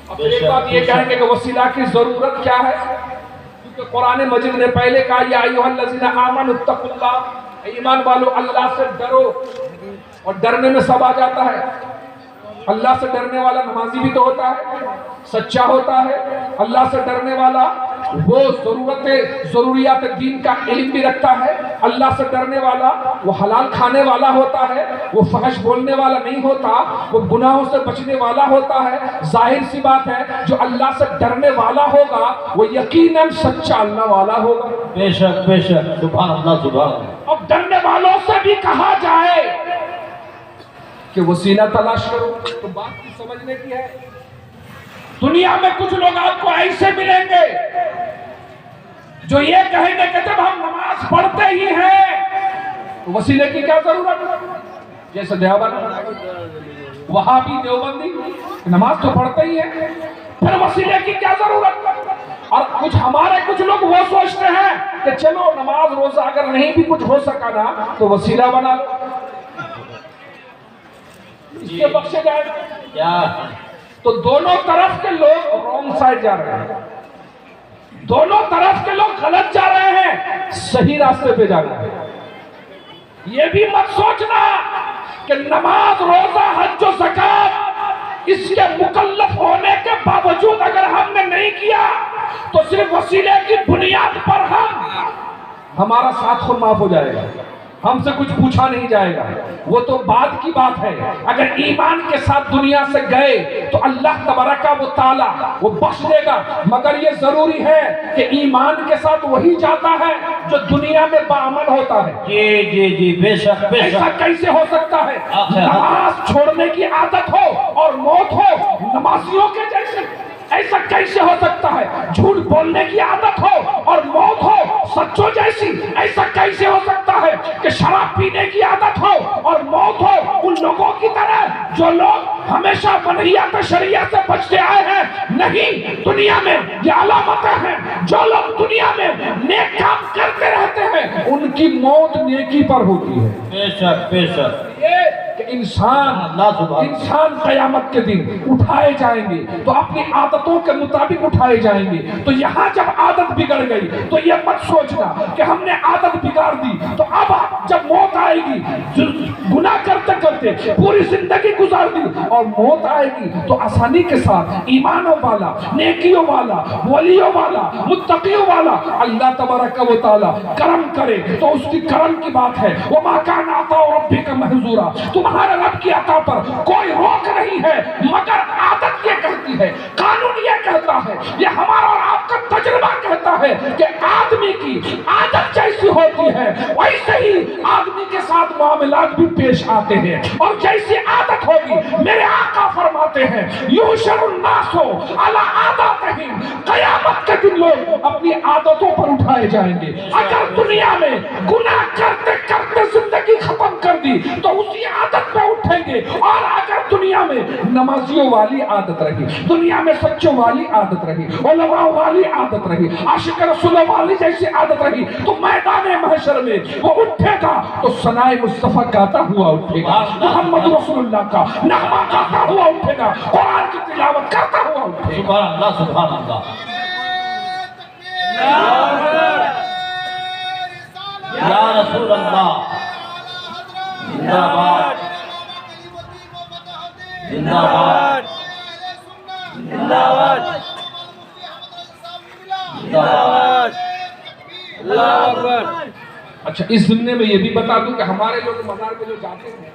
اب ایک بات یہ کہیں گے کہ وسیلہ کی ضرورت کیا ہے، کیونکہ قرآن مجید نے پہلے کہا یا ایھا الذین آمنوا اتقوا اللہ، ایمان والو اللہ سے ڈرو، اور ڈرنے میں سب آ جاتا ہے۔ اللہ سے ڈرنے والا نمازی بھی تو ہوتا ہے، سچا ہوتا ہے۔ اللہ سے ڈرنے والا وہ ضروریات دین کا علم بھی رکھتا ہے۔ اللہ سے ڈرنے والا وہ حلال کھانے والا ہوتا ہے، وہ فحش بولنے والا نہیں ہوتا، وہ گناہوں سے بچنے والا ہوتا ہے۔ ظاہر سی بات ہے جو اللہ سے ڈرنے والا ہوگا وہ یقیناً سچا اللہ والا ہوگا۔ بے شک سبحان اللہ سبحان اللہ۔ اب ڈرنے والوں سے بھی کہا جائے کہ وسیلہ تلاش کرو تو بات کی سمجھنے کی ہے۔ دنیا میں کچھ لوگ آپ کو ایسے ملیں گے جو یہ کہیں گے کہ جب ہم نماز پڑھتے ہی ہیں تو وسیلے کی کیا ضرورت، جیسے دیوبند وہابی دیوبندی نماز تو پڑھتے ہی ہیں، پھر وسیلے کی کیا ضرورت۔ اور کچھ لوگ وہ سوچتے ہیں کہ چلو نماز روزہ اگر نہیں بھی کچھ ہو سکا نا تو وسیلہ بنا لو، اس کے بخشے جائے کیا تو دونوں طرف کے لوگ رونگ سائڈ جا رہے ہیں، دونوں طرف کے لوگ غلط جا رہے ہیں، صحیح راستے پہ جا رہے ہیں۔ یہ بھی مت سوچنا کہ نماز روزہ حج و زکات اس کے مکلف ہونے کے باوجود اگر ہم نے نہیں کیا تو صرف وسیلے کی بنیاد پر ہمارا ساتھ خود معاف ہو جائے گا، ہم سے کچھ پوچھا نہیں جائے گا، وہ تو بعد کی بات ہے۔ اگر ایمان کے ساتھ دنیا سے گئے تو اللہ تبارک و تعالی وہ بخش دے گا، مگر یہ ضروری ہے کہ ایمان کے ساتھ وہی جاتا ہے جو دنیا میں باعمل ہوتا ہے۔ جی بے شک ایسا کیسے ہو سکتا ہے نماز چھوڑنے کی عادت ہو اور موت ہو نمازیوں کے جیسے؟ ایسا کیسے ہو سکتا ہے جھوٹ بولنے کی عادت ہو اور موت ہو سچوں جیسی؟ ایسا کیسے ہو سکتا ہے کہ شراب پینے کی عادت ہو اور موت ہو ان لوگوں کی طرح جو لوگ ہمیشہ منہیات شریعت سے بچتے آئے ہیں؟ نہیں، دنیا میں یہ علامتیں ہیں، جو لوگ دنیا میں نیک کام کرتے رہتے ہیں ان کی موت نیکی پر ہوتی ہے۔ بے شک کہ انسان قیامت کے دن اٹھائے جائیں گے تو اپنی عادتوں کے مطابق اٹھائے جائیں گے۔ تو یہاں جب عادت بگڑ گئی تو یہ مت سوچنا کہ ہم نے عادت بگاڑ دی تو اب آئے گی، گناہ کرتے کرتے پوری زندگی گزار دی، اور موت آئے گی تو آسانی کے ساتھ ایمانوں والا، نیکیوں والا، ولیوں والا، متقیوں والا اللہ تبارک و تعالی کرم کرے تو اس کی کرم کی بات ہے۔ وَمَا كَانَ عَطَاءُ رَبِّكَ مَحْظُورًا، تمہارے رب کی عطا پر کوئی روک نہیں ہے، مگر عادت یہ کہتی ہے، قانون یہ کہتا ہے، یہ ہمارا اور آپ کا تجربہ کہتا ہے کہ آدمی کی عادت جیسی ہوتی ہے ویسے ہی آدمی کے ساتھ معاملات بھی پیش آتے ہیں، اور جیسی عادت ہوگی میرے آقا فرماتے ہیں یحشر الناس علی عاداتہم، قیامت کے دن لوگ اپنی عادتوں پر اٹھائے جائیں گے۔ اگر دنیا میں گناہ کرتے کرتے زندگی ختم کر دی تو اسی عادت پہ اٹھیں گے، اور اگر دنیا میں نمازیوں والی عادت رہی، دنیا میں سچوں والی عادت رہی، علماء والی عادت رہی، عاشق رسول والی جیسی عادت رہی، تو میدان محشر میں وہ اٹھے گا تو ثنائے مصطفیٰ گاتا ہوا اٹھے گا، محمد رسول اللہ کا نغمہ گاتا ہوا اٹھے گا، قرآن کی تلاوت کرتا ہوا اٹھے گا۔ سبحان اللہ سبحان اللہ۔ یا رسول اللہ زندہ باد، زندہ باد، زندہ باد، زندہ باد، اللہ اکبر۔ اچھا، اس ضمن میں یہ بھی بتا دوں کہ ہمارے لوگ مزار پہ جو جاتے ہیں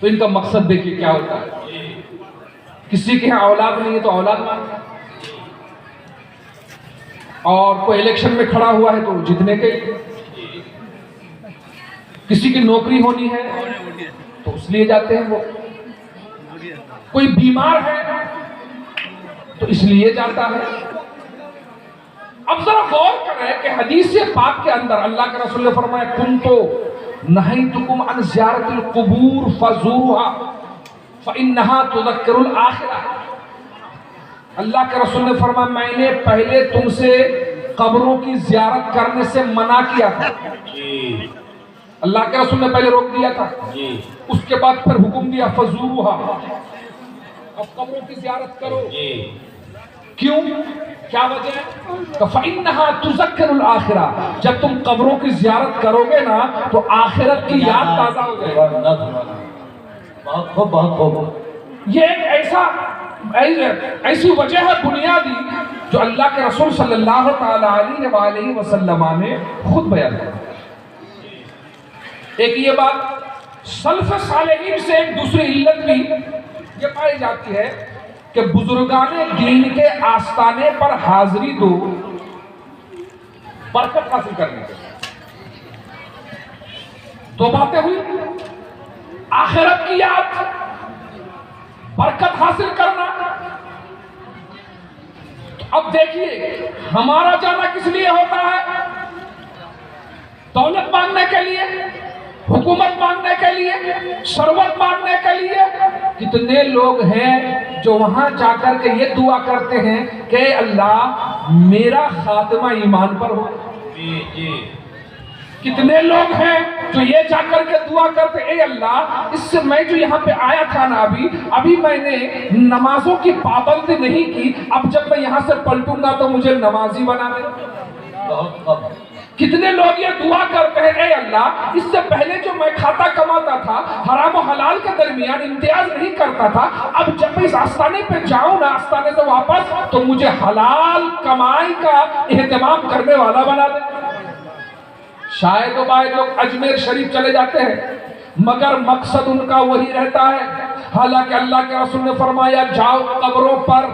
تو ان کا مقصد دیکھیے کیا ہوتا ہے۔ کسی کے ہاں اولاد نہیں ہے تو اولاد مانگتا ہے، اور کوئی الیکشن میں کھڑا ہوا ہے تو جتنے کے لیے، کسی کی نوکری ہونی ہے تو اس لیے جاتے ہیں وہ، کوئی بیمار ہے تو اس لیے جاتا ہے۔ اب ذرا غور کریں کہ حدیث پاک کے اندر اللہ کے رسول نے فرمایا کنتو نہیتکم عن زیارت القبور فزوروها فإنها تذکر الآخرہ۔ اللہ کے رسول نے فرمایا میں نے پہلے تم سے قبروں کی زیارت کرنے سے منع کیا تھا، اللہ کے رسول نے پہلے روک دیا تھا، اس کے بعد پھر حکم دیا فزوروها، اب قبروں کی زیارت کرو۔ کیوں؟ کیا وجہ ہے؟ فَإِنَّهَا تُذَكِّرُ الْآخِرَةَ، جب تم قبروں کی زیارت کرو گے نا تو آخرت کی یاد تازہ ہو جائے گی۔ بہت خوب بہت خوب۔ یہ ایک ایسی وجہ ہے بنیادی جو اللہ کے رسول صلی اللہ تعالی علیہ وآلہ وسلم نے خود بیان کیا۔ ایک یہ بات سلف صالحین سے ایک دوسری علت بھی یہ پائی جاتی ہے کہ بزرگان دین کے آستانے پر حاضری دو برکت حاصل کرنے کے۔ دو باتیں ہوئی، آخرت کی یاد، برکت حاصل کرنا۔ تو اب دیکھیے ہمارا جانا کس لیے ہوتا ہے؟ دولت مانگنے کے لیے، حکومت مانگنے کے لیے، ثروت مانگنے کے لیے۔ کتنے لوگ ہیں جو وہاں جا کر کے یہ دعا کرتے ہیں کہ اے اللہ میرا خاتمہ ایمان پر ہو۔ کتنے لوگ ہیں جو یہ جا کر کے دعا کرتے اے اللہ اس سے میں جو یہاں پہ آیا تھا نا ابھی میں نے نمازوں کی پابندی نہیں کی، اب جب میں یہاں سے پلٹوں گا تو مجھے نمازی بنا دے۔ کتنے لوگ یہ دعا کرتے ہیں اے اللہ اس سے پہلے جو میں کھاتا کماتا تھا حرام و حلال کے درمیان امتیاز نہیں کرتا تھا، اب جب میں اس آستانے پہ جاؤں نا آستانے سے واپس تو مجھے حلال کمائی کا اہتمام کرنے والا بنا دے۔ شاید و باید لوگ اجمیر شریف چلے جاتے ہیں مگر مقصد ان کا وہی رہتا ہے، حالانکہ اللہ کے رسول نے فرمایا جاؤ قبروں پر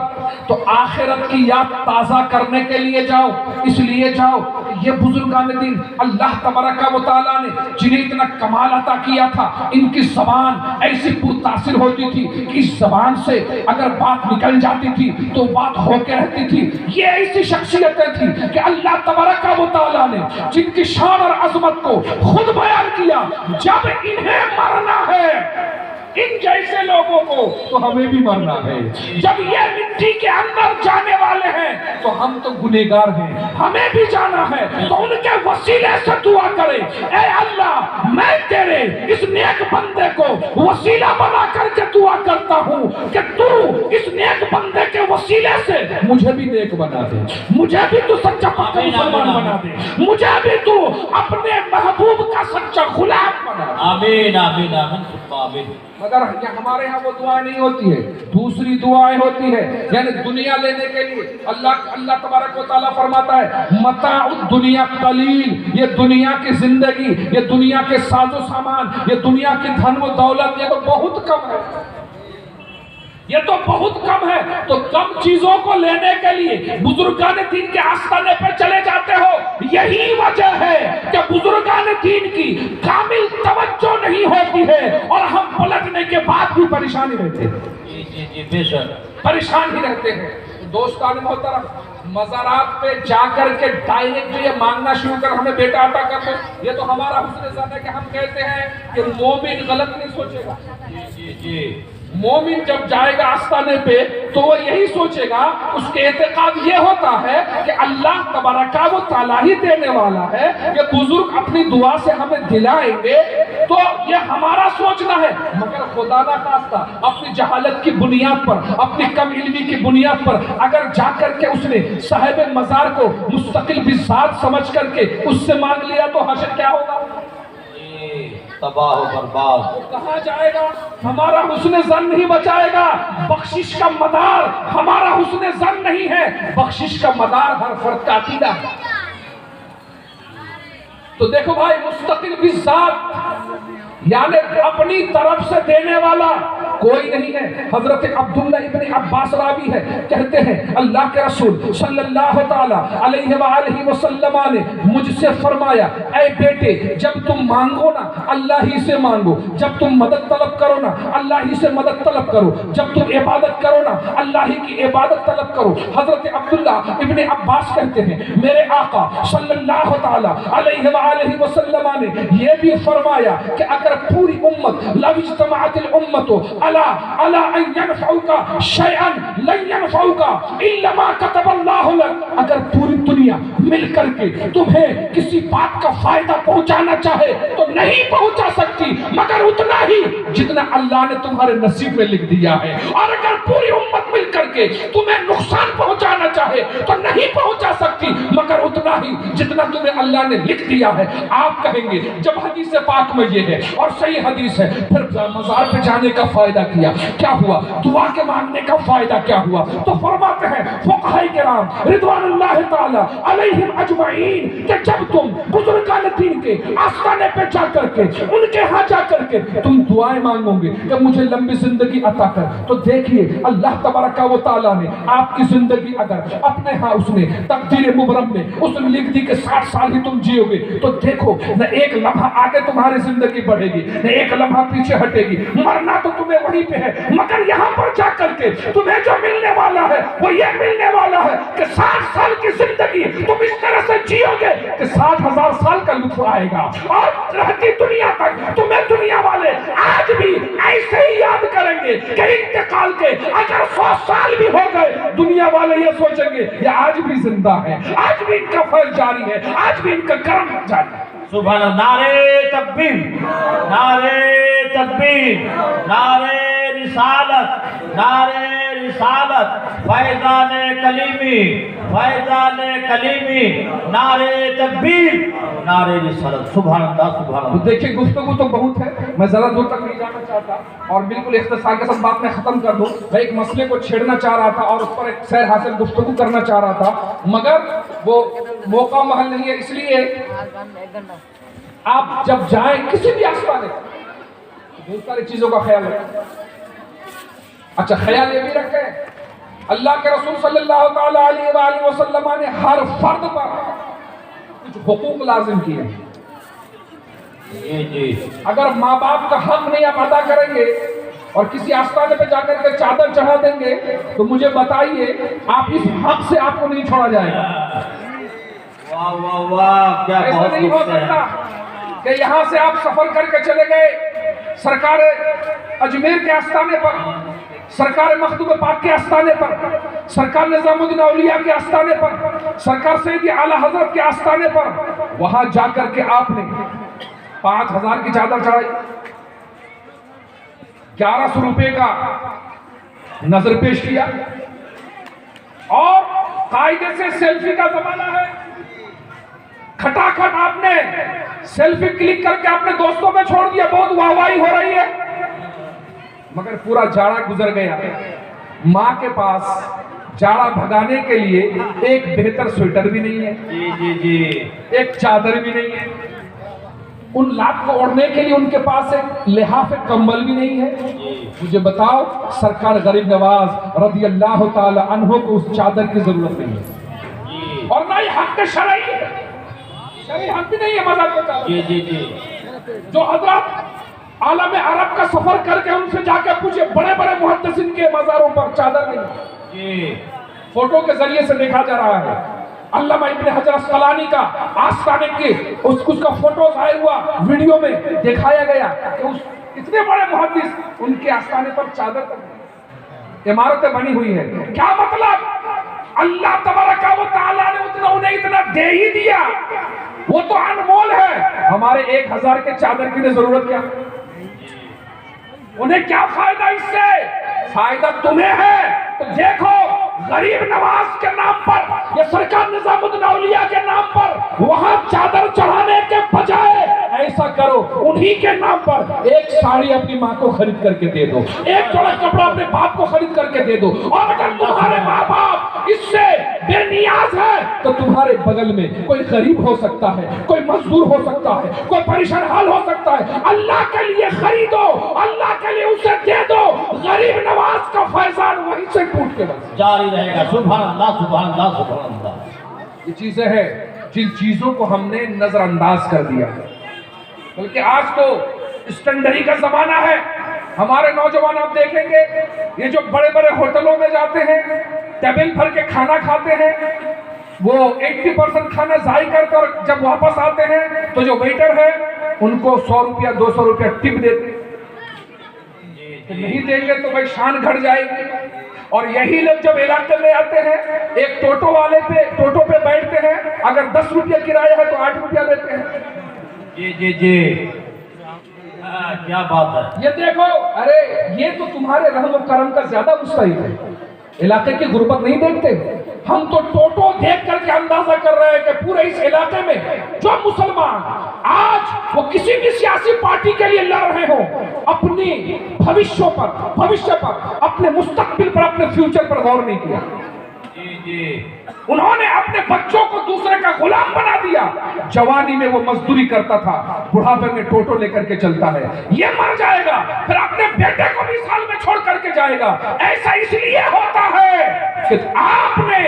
تو آخرت کی یاد تازہ کرنے کے لیے جاؤ، اس لیے جاؤ کہ یہ بزرگان دین اللہ تبارک و تعالیٰ نے جنہیں اتنا کمال عطا کیا تھا، ان کی زبان ایسی پرتاثر ہوتی تھی کہ اس زبان سے اگر بات نکل جاتی تھی تو بات ہو کے رہتی تھی۔ یہ ایسی شخصیتیں تھیں کہ اللہ تبارک و تعالیٰ نے جن کی شان اور عظمت کو خود بیان کیا، جب انہیں مرنا ہے ان جیسے لوگوں کو تو ہمیں بھی مرنا ہے، جب یہ مٹی کے اندر جانے والے ہیں تو ہم تو گنہگار ہیں، ہمیں بھی جانا ہے، تو ان کے وسیلے سے دعا کرے اے اللہ میں تیرے اس نیک بندے کو وسیلہ بنا کر کے دعا کرتا ہوں کہ تو اس نیک بندے کے وسیلے سے مجھے بھی نیک بنا دے، مجھے بھی تو سچا پاک مسلمان بنا دے، مجھے بھی تو اپنے محبوب کا سچا غلام آمین آمین آمین ثم آمین. مگر یہ ہمارے ہاں وہ دعائیں نہیں ہوتی ہے، دوسری دعائیں ہوتی ہے. یعنی دنیا لینے کے لیے اللہ تبارک و تعالیٰ فرماتا ہے متاع الدنیا قلیل، یہ دنیا کی زندگی، یہ دنیا کے ساز و سامان، یہ دنیا کی دھن و دولت، یہ تو بہت کم ہے، یہ تو بہت کم ہے. تو کم چیزوں کو لینے کے لیے بزرگان دین کے آستانے پہ چلے جاتے ہو. یہی وجہ ہے کہ بزرگان دین کی کامل توجہ نہیں ہوتی ہے اور ہم پلٹنے کے بعد بھی پریشانی رہتے ہیں. جی جی جی بے شک. پریشان ہی رہتے ہیں. دوستان محترم، مزارات پہ جا کر کے ڈائریکٹ یہ مانگنا شروع کر ہمیں بیٹا عطا کر دو، یہ تو ہمارا حسن ظن ہے کہ ہم کہتے ہیں کہ مومن غلط نہیں سوچے گا. جی جی جی. مومن جب جائے گا آستانے پہ تو وہ یہی سوچے گا، اس کے اعتقاد یہ ہوتا ہے کہ اللہ تبارک و تعالیٰ ہی دینے والا ہے، یہ بزرگ اپنی دعا سے ہمیں دلائیں گے، تو یہ ہمارا سوچنا ہے. مگر خدا نہ خواستہ اپنی جہالت کی بنیاد پر، اپنی کم علمی کی بنیاد پر اگر جا کر کے اس نے صاحب مزار کو مستقل بذات سمجھ کر کے اس سے مانگ لیا تو حشر کیا ہوگا؟ تباہ و برباد. وہ کہاں جائے گا؟ ہمارا حسن ظن نہیں بچائے گا. بخشش کا مدار ہمارا حسن ظن نہیں ہے، بخشش کا مدار ہر فرد کا عقیدہ ہے. تو دیکھو بھائی، مستقل بذات یعنی اپنی طرف سے دینے والا کوئی نہیں ہے. حضرت عبداللہ ابن عباس راوی ہے، کہتے ہیں اللہ کے رسول صلی اللہ تعالی علیہ وآلہ وسلم نے مجھ سے فرمایا اے بیٹے، جب تم مانگو نا اللہ ہی سے مانگو، جب تم مدد طلب کرو نا اللہ ہی سے مدد طلب کرو، جب تم عبادت کرو نا اللہ ہی کی عبادت طلب کرو. حضرت عبداللہ ابن عباس کہتے ہیں میرے آقا صلی اللہ تعالی علیہ وآلہ وسلم نے یہ بھی فرمایا کہ اگر پوری امت لو اجتمعت الامت علی ان ينفعوك شيئا لن ينفعوك الا ما كتب الله لك، اگر پوری دنیا مل کر کے تمہیں کسی بات کا فائدہ پہنچانا چاہے تو نہیں پہنچا سکتی مگر اتنا ہی جتنا اللہ نے تمہارے نصیب میں لکھ دیا ہے. اور اگر پوری امت مل کر کے تمہیں نقصان پہنچانا چاہے تو نہیں پہنچا سکتی مگر اتنا ہی جتنا تمہیں اللہ نے لکھ دیا ہے. آپ کہیں گے جب حدیث پاک میں یہ ہے اور صحیح حدیث ہے، پھر مزار پہ جانے کا فائدہ کیا ہوا؟ دعا کے مانگنے کا فائدہ کیا ہوا؟ تو فرماتے ہیں فقہاء کرام رضوان اللہ تعالی علیہم اجمعین کہ جب تم بزرگان دین کے آستانے پہ جا کر کے ان کے ہاں جا کر کے تم دعائیں مانگو گے کہ مجھے لمبی زندگی عطا کر، تو دیکھیے اللہ تبارک و تعالی نے آپ کی زندگی اگر اپنے ہاں اس نے تقدیر مبرم میں اس نے لکھ دی کہ 60 سال ہی تم جیو گے، تو دیکھو نہ ایک لمحہ آگے تمہاری زندگی بڑھے گی نہ ایک لمحہ پیچھے ہٹے گی. مرنا تو تمہیں وہیں پہ ہے مگر یہاں پر جا کر کے تمہیں جو ملنے والا ہے وہ یہ ملنے والا ہے کہ 60 سال کی زندگی تم اس طرح سے جیو گے کہ 60,000 سال کا لطف آئے گا. اور رہتی دنیا تک تمہیں دنیا والے آج بھی ایسے ہی یاد کریں گے کہ انتقال کے اگر 100 سال بھی ہو گئے دنیا والے یہ سوچیں گے یہ آج بھی زندہ ہے، آج بھی ان کا فیض جاری ہے، آج بھی ان کا کرم جاری ہے. سبحان اللہ. نعرے تکبیر، نعرے تکبیر، نعرے رسالت، نعرے رسالت، فیضان کلیمی، فیضان کلیمی، نعرے تکبیر، نعرے رسالت. سبحان اللہ سبحان اللہ. دیکھیں گفتگو تو بہت ہے، میں زیادہ دور تک نہیں جانا چاہتا اور بالکل اختصار کے ساتھ بات میں ختم کر دوں. میں ایک مسئلے کو چھیڑنا چاہ رہا تھا اور اس پر ایک سیر حاصل گفتگو کرنا چاہ رہا تھا مگر وہ موقع محل نہیں ہے، اس لیے آپ جب جائیں کسی بھی آستانے بہت ساری چیزوں کا خیال رکھیں. اچھا خیال یہ بھی رکھیں اللہ کے رسول صلی اللہ تعالی علیہ وآلہ وسلم نے ہر فرد پر کچھ حقوق لازم کیے. اگر ماں باپ کا حق نہیں آپ ادا کریں گے اور کسی آستانے پہ جا کر کے چادر چڑھا دیں گے تو مجھے بتائیے آپ اس حق سے آپ کو نہیں چھوڑا جائے گا. واہ واہ واہ، کیا ایسا بہت نہیں ہو سکتا کہ یہاں سے آپ سفر کر کے چلے گئے سرکار اجمیر کے آستانے پر، سرکار مخدوم پاک کے آستانے پر، سرکار نظام الدین اولیاء کے آستانے پر، سرکار سیدی اعلیٰ حضرت کے آستانے پر، وہاں جا کر کے آپ نے 5,000 کی چادر چڑھائی، 1100 روپے کا نظر پیش کیا اور قاعدے سے سیلفی کا زمانہ ہے، کھٹاکھٹ آپ نے سیلفی کلک کر کے اپنے دوستوں میں چھوڑ دیا، بہت واہوائی ہو رہی ہے، مگر پورا جاڑا گزر گیا، ماں کے پاس جاڑا بھگانے کے لیے ایک بہتر سویٹر بھی نہیں ہے، جی جی جی، ایک چادر بھی نہیں ہے، ان لات کو اوڑھنے کے لیے ان کے پاس ایک لحاف کمبل بھی نہیں ہے۔ مجھے بتاؤ سرکار غریب نواز رضی اللہ تعالی عنہ کو اس چادر کی ضرورت نہیں ہے، اور نہ یہ حق شرعی ہے، شرعی حق بھی نہیں ہے مذہب کے چادر۔ جی جی جی، جو حضرات عالم عرب کا سفر کر کے ان سے جا کے پوچھے، بڑے بڑے محدثین کے مزاروں پر چادر نہیں ہے، جی فوٹو کے ذریعے سے دیکھا جا رہا ہے۔ علامہ ابن حجر اسقلانی کا آستانے کے اس کا فوٹو ظاہر ہوا، ویڈیو میں دکھایا گیا کہ اتنے بڑے محدث ان کے آستانے پر چادر تک عمارتیں بنی ہوئی ہے۔ کیا مطلب؟ اللہ تبارک و تعالیٰ نے انہیں اتنا دے ہی دیا، وہ تو انمول ہے، ہمارے 1000 کے چادر کی ضرورت کیا؟ انہیں کیا فائدہ اس سے؟ فائدہ تمہیں ہے۔ تو دیکھو غریب نواز کے نام پر یا سرکار نظام الدین اولیاء کے نام پر وہاں چادر چڑھانے کے بجائے ایسا کرو، انہی کے نام پر ایک ساڑی اپنی ماں کو خرید کر کے دے دو، ایک جوڑا کپڑا اپنے باپ کو خرید کر کے دے دو، اور اگر تمہارے ماں باپ اس سے بے نیاز ہے تو تمہارے بغل میں کوئی غریب ہو سکتا ہے، کوئی مزدور ہو سکتا ہے، کوئی پریشان حال ہو سکتا ہے، اللہ کے لیے خریدو، اللہ کے لیے اسے دے دو، غریب نواز کا فیضان وہیں سے ٹوٹ کے بس جاری رہے گا۔ سبحان اللہ سبحان اللہ سبحان اللہ۔ یہ چیزیں ہیں جن چیزوں کو ہم نے نظر انداز کر دیا، بلکہ آج تو اسٹینڈری کا زمانہ ہے۔ ہمارے نوجوان آپ دیکھیں گے یہ جو بڑے بڑے ہوٹلوں میں جاتے ہیں، ٹیبل بھر کے کھانا کھاتے ہیں، وہ 80% کھانا ضائع کر کر جب واپس آتے ہیں تو جو ویٹر ہے ان کو 100 روپیہ 200 روپیہ ٹپ دیتے ہیں، نہیں دیں گے تو بھائی شان گھٹ جائے گی۔ اور یہی لوگ جب علاقے میں آتے ہیں ایک ٹوٹو پہ بیٹھتے ہیں، اگر 10 روپیہ کرایہ ہے تو 8 روپیہ لیتے ہیں۔ جی جی جی، کیا بات ہے۔ یہ دیکھو، ارے یہ تو تمہارے رحم و کرم کا زیادہ مستحق ہے، علاقے کی غربت نہیں دیکھتے۔ ہم تو ٹوٹو دیکھ کر کے اندازہ کر رہے ہیں کہ پورے اس علاقے میں جو مسلمان آج وہ کسی بھی سیاسی پارٹی کے لیے لڑ رہے ہوں، اپنی بھوشیہ پر، اپنے مستقبل پر، اپنے فیوچر پر غور نہیں کیا۔ جی جی، انہوں نے اپنے بچوں کو دوسرے کا غلام بنا دیا۔ جوانی میں وہ مزدوری کرتا تھا، بڑھاپے میں ٹوٹو لے کر کے چلتا ہے، یہ مر جائے گا، پھر اپنے بیٹے کو بھی سال میں چھوڑ کر کے جائے گا۔ ایسا اس لیے ہوتا ہے کہ آپ نے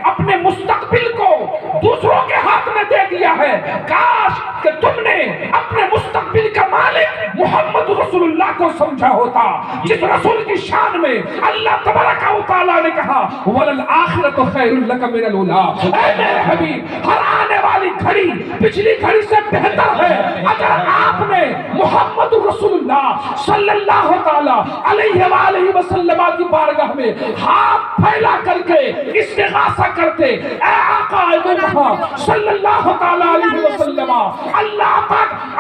اپنے مستقبل کو دوسروں کے ہاتھ میں دے دیا ہے۔ کاش کہ تم نے اپنے مستقبل کا مالک محمد رسول اللہ کو سمجھا ہوتا، جس رسول کی شان میں اللہ تبارک و تعالیٰ نے کہا وَلَلْآخِرَةُ خَيْرٌ لَكَ مِنَ الْأُولَىٰ۔ اے میرے حبیب، ہر آنے والی گھڑی پچھلی گھڑی سے بہتر ہے۔ اگر آپ نے محمد رسول اللہ صلی اللہ تعالیٰ علیہ وآلہ وسلم کی بارگاہ میں ہاتھ پھیلا کر کے استغاثہ کرتے، اے آقا صلی اللہ تعالیٰ علیہ وسلم، اللہ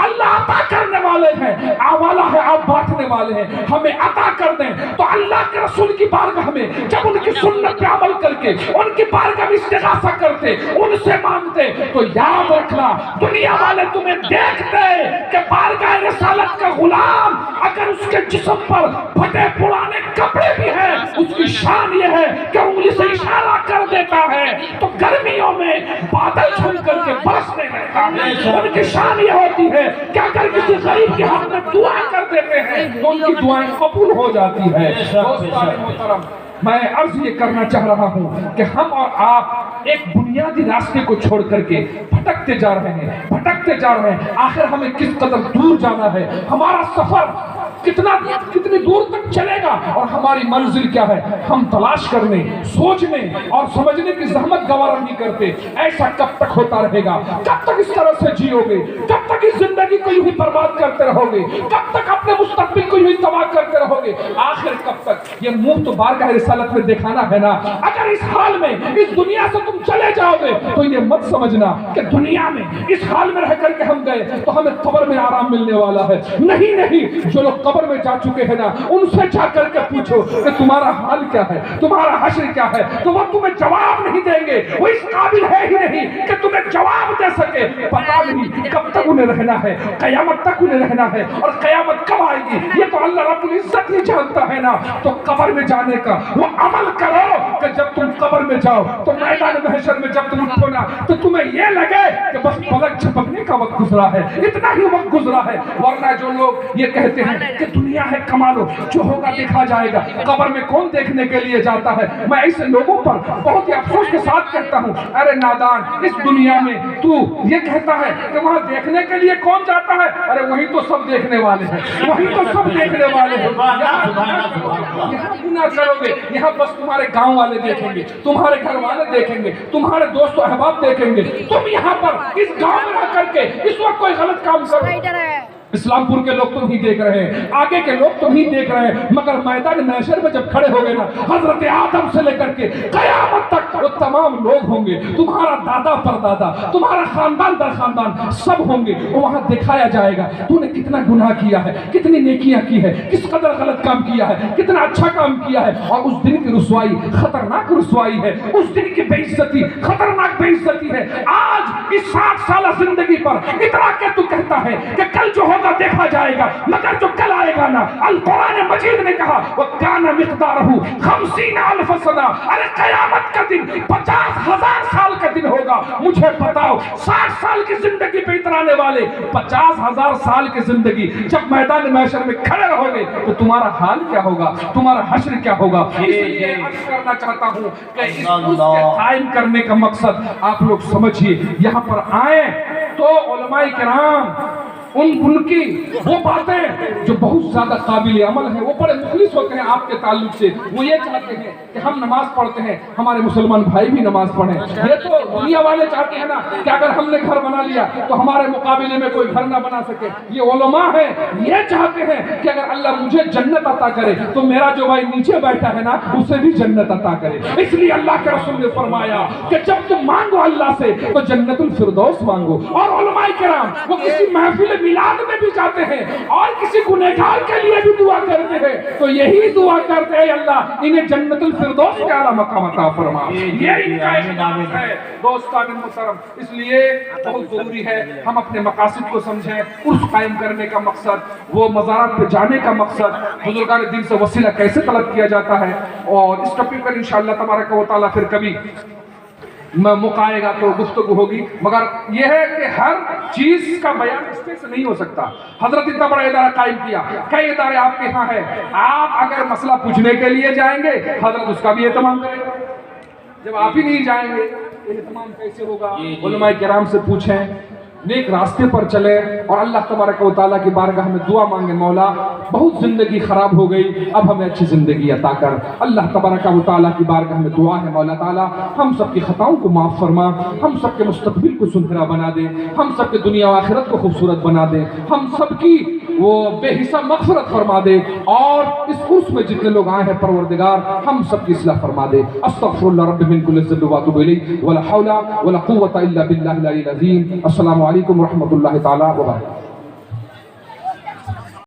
عطا کرنے والے ہیں، والا ہے، آپ بانٹنے والے ہیں، ہمیں عطا کر دیں۔ تو اللہ کے رسول کی بارگاہ میں جب ان کی سنت پہ عمل کر کے ان کی بارگاہ میں استغاثہ کرتے، ان سے مانگتے، تو یاد رکھنا دنیا والے تمہیں دیکھتے کہ بارگاہ رسالت کا غلام اگر اس کے جسم پر پھٹے پرانے کپڑے بھی ہیں، اس کی شان یہ ہے کہ انگلی سے اشارہ کر دیتا ہے تو گرمیوں میں بادل چھن کر کے برسنے لگتا ہے۔ ان کی شان یہ ہوتی ہے کہ اگر کسی غریب کے حق میں دعا کر دیتے ہیں تو ان کی دعائیں قبول ہو جاتی ہے۔ دوستان محترم، میں عرض یہ کرنا چاہ رہا ہوں کہ ہم اور آپ ایک بنیادی راستے کو چھوڑ کر کے بھٹکتے جا رہے ہیں۔ آخر ہمیں کس قدر دور جانا ہے، ہمارا سفر کتنی دور تک چلے گا اور ہماری منزل کیا ہے، ہم تلاش کرنے، سوچنے اور سمجھنے کی زحمت گوارا نہیں کرتے۔ ایسا کب تک ہوتا رہے گا؟ کب تک اس طرح سے جیو گے؟ کب تک اس زندگی کو یوں ہی برباد کرتے رہو گے؟ کب تک اپنے مستقبل کو یوں ہی تباہ کرتے رہو گے؟ آخر کب تک؟ یہ منہ تو بارگاہ رسالت میں دکھانا ہے نا۔ اگر اس حال میں اس دنیا سے تم چلے جاؤ گے تو یہ مت سمجھنا کہ دنیا میں اس حال میں رہ کر کے ہم گئے تو ہمیں قبر میں آرام ملنے والا ہے۔ نہیں، جو لوگ قبر میں جا چکے ہیں نا، ان سے جا کر کے پوچھو کہ تمہارا حال کیا ہے، تمہارا حشر کیا ہے، تو وہ تمہیں جواب نہیں دیں گے، وہ اس قابل ہے ہی نہیں کہ تمہیں جواب دے سکے۔ پتا نہیں کب تک انہیں رہنا ہے، قیامت تک انہیں رہنا ہے، اور قیامت کب آئے گی یہ تو اللہ رب العزت ہی جانتا ہے نا۔ تو قبر میں جانے کا وہ عمل کرو کہ جب تم قبر میں جاؤ تو میدان محشر میں جب تم اٹھو نا تو تمہیں یہ لگے کہ بس پلک جھپکنے کا وقت گزرا ہے، اتنا ہی وقت گزرا ہے۔ ورنہ جو لوگ یہ کہتے ہیں کہ دنیا ہے کما لو، جو ہوگا دیکھا جائے گا، قبر میں کون دیکھنے کے لیے جاتا ہے؟ میں ایسے لوگوں پر بہت ہی افسوس کے ساتھ کہتا ہوں، ارے نادان، اس دنیا میں تو یہ کہتا ہے کہ وہاں دیکھنے کے لیے کون جاتا ہے؟ ارے وہی تو سب دیکھنے والے ہیں، وہی تو سب دیکھنے والے ہیں۔ یہاں گناہ کرو گے، یہاں بس تمہارے گاؤں والے دیکھیں گے، تمہارے گھر والے دیکھیں گے، تمہارے دوست و احباب دیکھیں گے۔ تم یہاں پر اس گاؤں میں رہ کر کے اس وقت کوئی غلط کام کرو، اسلام پور کے لوگ تو نہیں دیکھ رہے ہیں، آگے کے لوگ تو نہیں دیکھ رہے ہیں، مگر میدان محشر میں جب کھڑے ہو گئے نا، حضرت آدم سے لے کر کے قیامت تک وہ تمام لوگ ہوں گے، تمہارا دادا پردادا، تمہارا خاندان در خاندان سب ہوں گے، وہاں دکھایا جائے گا تو نے کتنا گناہ کیا ہے، کتنی نیکیاں کی ہے، کس قدر غلط کام کیا ہے، کتنا اچھا کام کیا ہے۔ اور اس دن کی رسوائی خطرناک رسوائی ہے، اس دن کی بے عزتی خطرناک بے عزتی ہے۔ آج اس 60 سالہ زندگی پر اتنا کہ تو کہتا ہے کہ کل جو ہوگا دیکھا جائے گا، مگر جو کل آئے گا نا، القرآن مجید نے کہا وَكَانَ مِقْدَارُهُ 50,000 سنہ، ارے قیامت کا دن 50,000 سال کا دن ہوگا۔ مجھے بتاؤ 60 سال کی زندگی پہ اترانے والے 50,000 سال کی زندگی جب میدان محشر میں کھڑے رہو گے تو تمہارا حال کیا ہوگا، تمہارا حشر کیا ہوگا؟ اس لیے عرض کرنا چاہتا ہوں کہ اس کے قائم کرنے کا مقصد آپ لوگ سمجھیے۔ یہاں پر آئیں تو علماء کرام ان کی وہ باتیں جو بہت زیادہ قابل عمل ہیں، وہ بڑے مخلص ہوتے ہیں آپ کے تعلق سے۔ وہ یہ چاہتے ہیں کہ ہم نماز پڑھتے ہیں، ہمارے مسلمان بھائی بھی نماز پڑھیں۔ یہ تو دنیا والے چاہتے ہیں نا کہ اگر ہم نے گھر بنا لیا تو ہمارے مقابلے میں کوئی گھر نہ بنا سکے۔ یہ علماء ہیں، یہ چاہتے ہیں کہ اگر اللہ مجھے جنت عطا کرے تو میرا جو بھائی نیچے بیٹھا ہے نا اسے بھی جنت عطا کرے۔ اس لیے اللہ کے رسول نے فرمایا کہ جب تم مانگو اللہ سے تو جنت الفردوس مانگو۔ اور علماء کرام وہ کسی محفل میلاد میں بھی جاتے ہیں اور کسی گنہگار کے لیے بھی دعا کرتے ہیں تو یہی دعا کرتے ہیں اللہ انہیں جنت الفردوس کا اعلیٰ مقام عطا فرما۔ یہ ان کا اعلان ہے دوستان محترم۔ اس لیے بہت ضروری ہے ہم اپنے مقاصد کو سمجھیں۔ عرس قائم کرنے کا مقصد، وہ مزارات پہ جانے کا مقصد، بزرگان دین سے وسیلہ کیسے طلب کیا جاتا ہے، اور اس ٹاپک پر انشاءاللہ تبارک و تعالیٰ پھر کبھی موقع آئے گا تو گفتگو ہوگی۔ مگر یہ ہے کہ ہر چیز کا بیان اس سے نہیں ہو سکتا۔ حضرت اتنا بڑا ادارہ قائم کیا، کئی ادارے آپ کے ہاں ہیں، آپ اگر مسئلہ پوچھنے کے لیے جائیں گے حضرت اس کا بھی اہتمام کرے گا۔ جب آپ ہی نہیں جائیں گے اہتمام کیسے ہوگا؟ علماء کرام سے پوچھیں، نیک راستے پر چلے اور اللہ تبارک و تعالیٰ کی بارگاہ میں دعا مانگے، مولا بہت زندگی خراب ہو گئی، اب ہمیں اچھی زندگی عطا کر۔ اللہ تبارک و تعالیٰ کی بارگاہ میں دعا ہے مولا تعالیٰ ہم سب کی خطاؤں کو معاف فرما، ہم سب کے مستقبل کو سنہرا بنا دے، ہم سب کے دنیا و آخرت کو خوبصورت بنا دے، ہم سب کی وہ بے حساب مغفرت فرما دے، اور اس عرس میں جتنے لوگ آئے ہیں پروردگار ہم سب کی اصلاح فرما دے۔ استغفر اللہ رب من کل ذنب واتوب الیہ ولا حول ولا قوة الا باللہ العلی العظیم۔ السلام علیکم ورحمۃ اللہ تعالیٰ وبرکاتہ۔